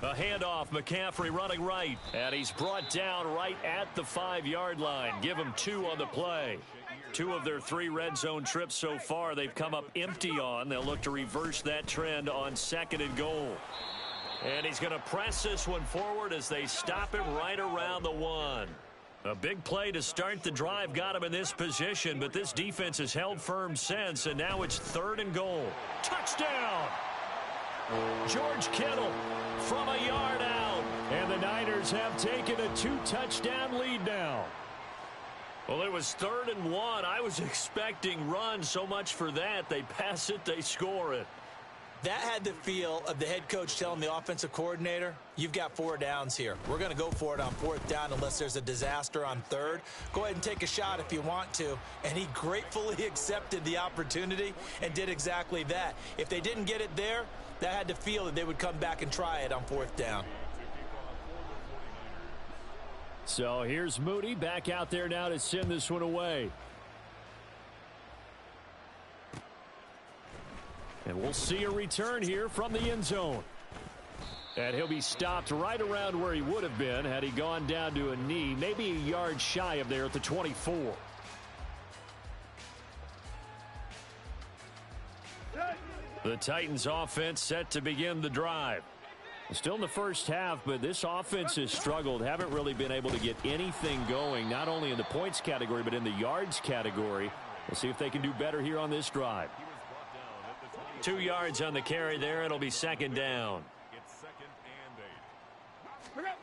A handoff, McCaffrey running right, and he's brought down right at the 5-yard line. Give him 2 on the play. 2 of their 3 red zone trips so far they've come up empty on. They'll look to reverse that trend on 2nd and goal. And he's going to press this one forward as they stop him right around the 1. A big play to start the drive got him in this position, but this defense has held firm since, and now it's 3rd and goal. Touchdown! George Kittle from a yard out. And the Niners have taken a 2-touchdown lead now. Well, it was 3rd and 1. I was expecting runs, so much for that. They pass it, they score it. That had the feel of the head coach telling the offensive coordinator, you've got 4 downs here. We're going to go for it on 4th down unless there's a disaster on 3rd. Go ahead and take a shot if you want to. And he gratefully accepted the opportunity and did exactly that. If they didn't get it there, that had to feel that they would come back and try it on 4th down. So here's Moody back out there now to send this one away. And we'll see a return here from the end zone. And he'll be stopped right around where he would have been had he gone down to a knee, maybe a yard shy of there at the 24. The Titans offense set to begin the drive. Still in the first half, but this offense has struggled. Haven't really been able to get anything going, not only in the points category, but in the yards category. We'll see if they can do better here on this drive. 2 yards on the carry there. It'll be 2nd down. It's 2nd and 8.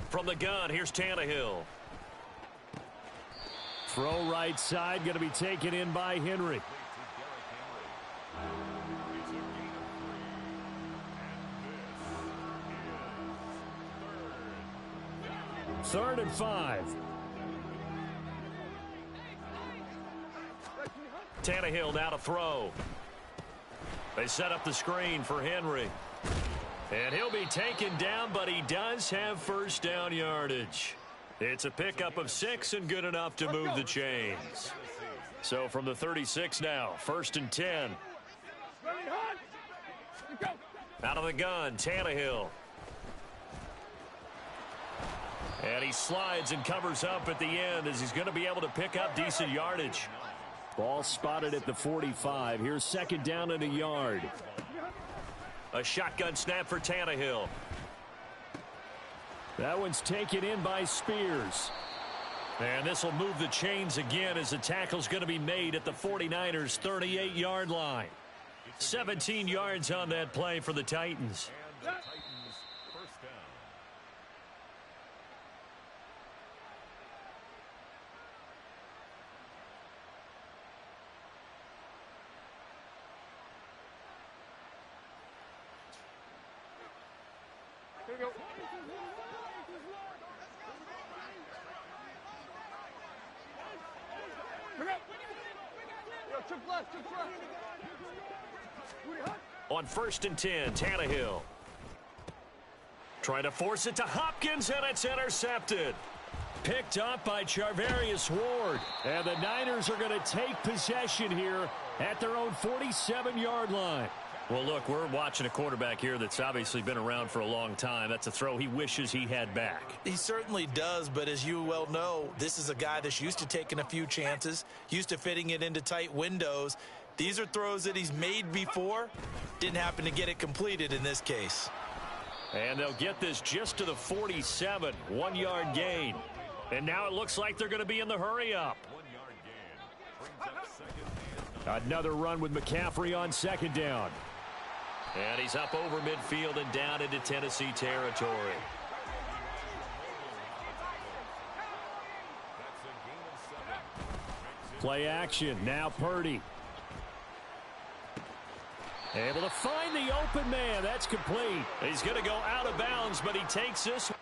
From the gun, here's Tannehill. Throw right side, going to be taken in by Henry. Third and 5. Tannehill now to throw. They set up the screen for Henry. And he'll be taken down, but he does have 1st down yardage. It's a pickup of 6 and good enough to move the chains. So from the 36 now, 1st and 10. Out of the gun, Tannehill. And he slides and covers up at the end as he's going to be able to pick up decent yardage. Ball spotted at the 45. Here's 2nd down and a yard. A shotgun snap for Tannehill. That one's taken in by Spears. And this will move the chains again as the tackle's going to be made at the 49ers' 38-yard line. 17 yards on that play for the Titans. And the Titans' 1st down. Here we go. Yo, chip left. On 1st and 10, Tannehill. Trying to force it to Hopkins, and it's intercepted. Picked up by Charvarius Ward. And the Niners are going to take possession here at their own 47-yard line. Well, look, we're watching a quarterback here that's obviously been around for a long time. That's a throw he wishes he had back. He certainly does, but as you well know, this is a guy that's used to taking a few chances, used to fitting it into tight windows. These are throws that he's made before. Didn't happen to get it completed in this case. And they'll get this just to the 47, 1-yard gain. And now it looks like they're going to be in the hurry-up. 1-yard gain. Brings up 2nd and Another run with McCaffrey on 2nd down. And he's up over midfield and down into Tennessee territory. That's a gain of 7. Play action. Now Purdy. Able to find the open man. That's complete. He's going to go out of bounds, but he takes this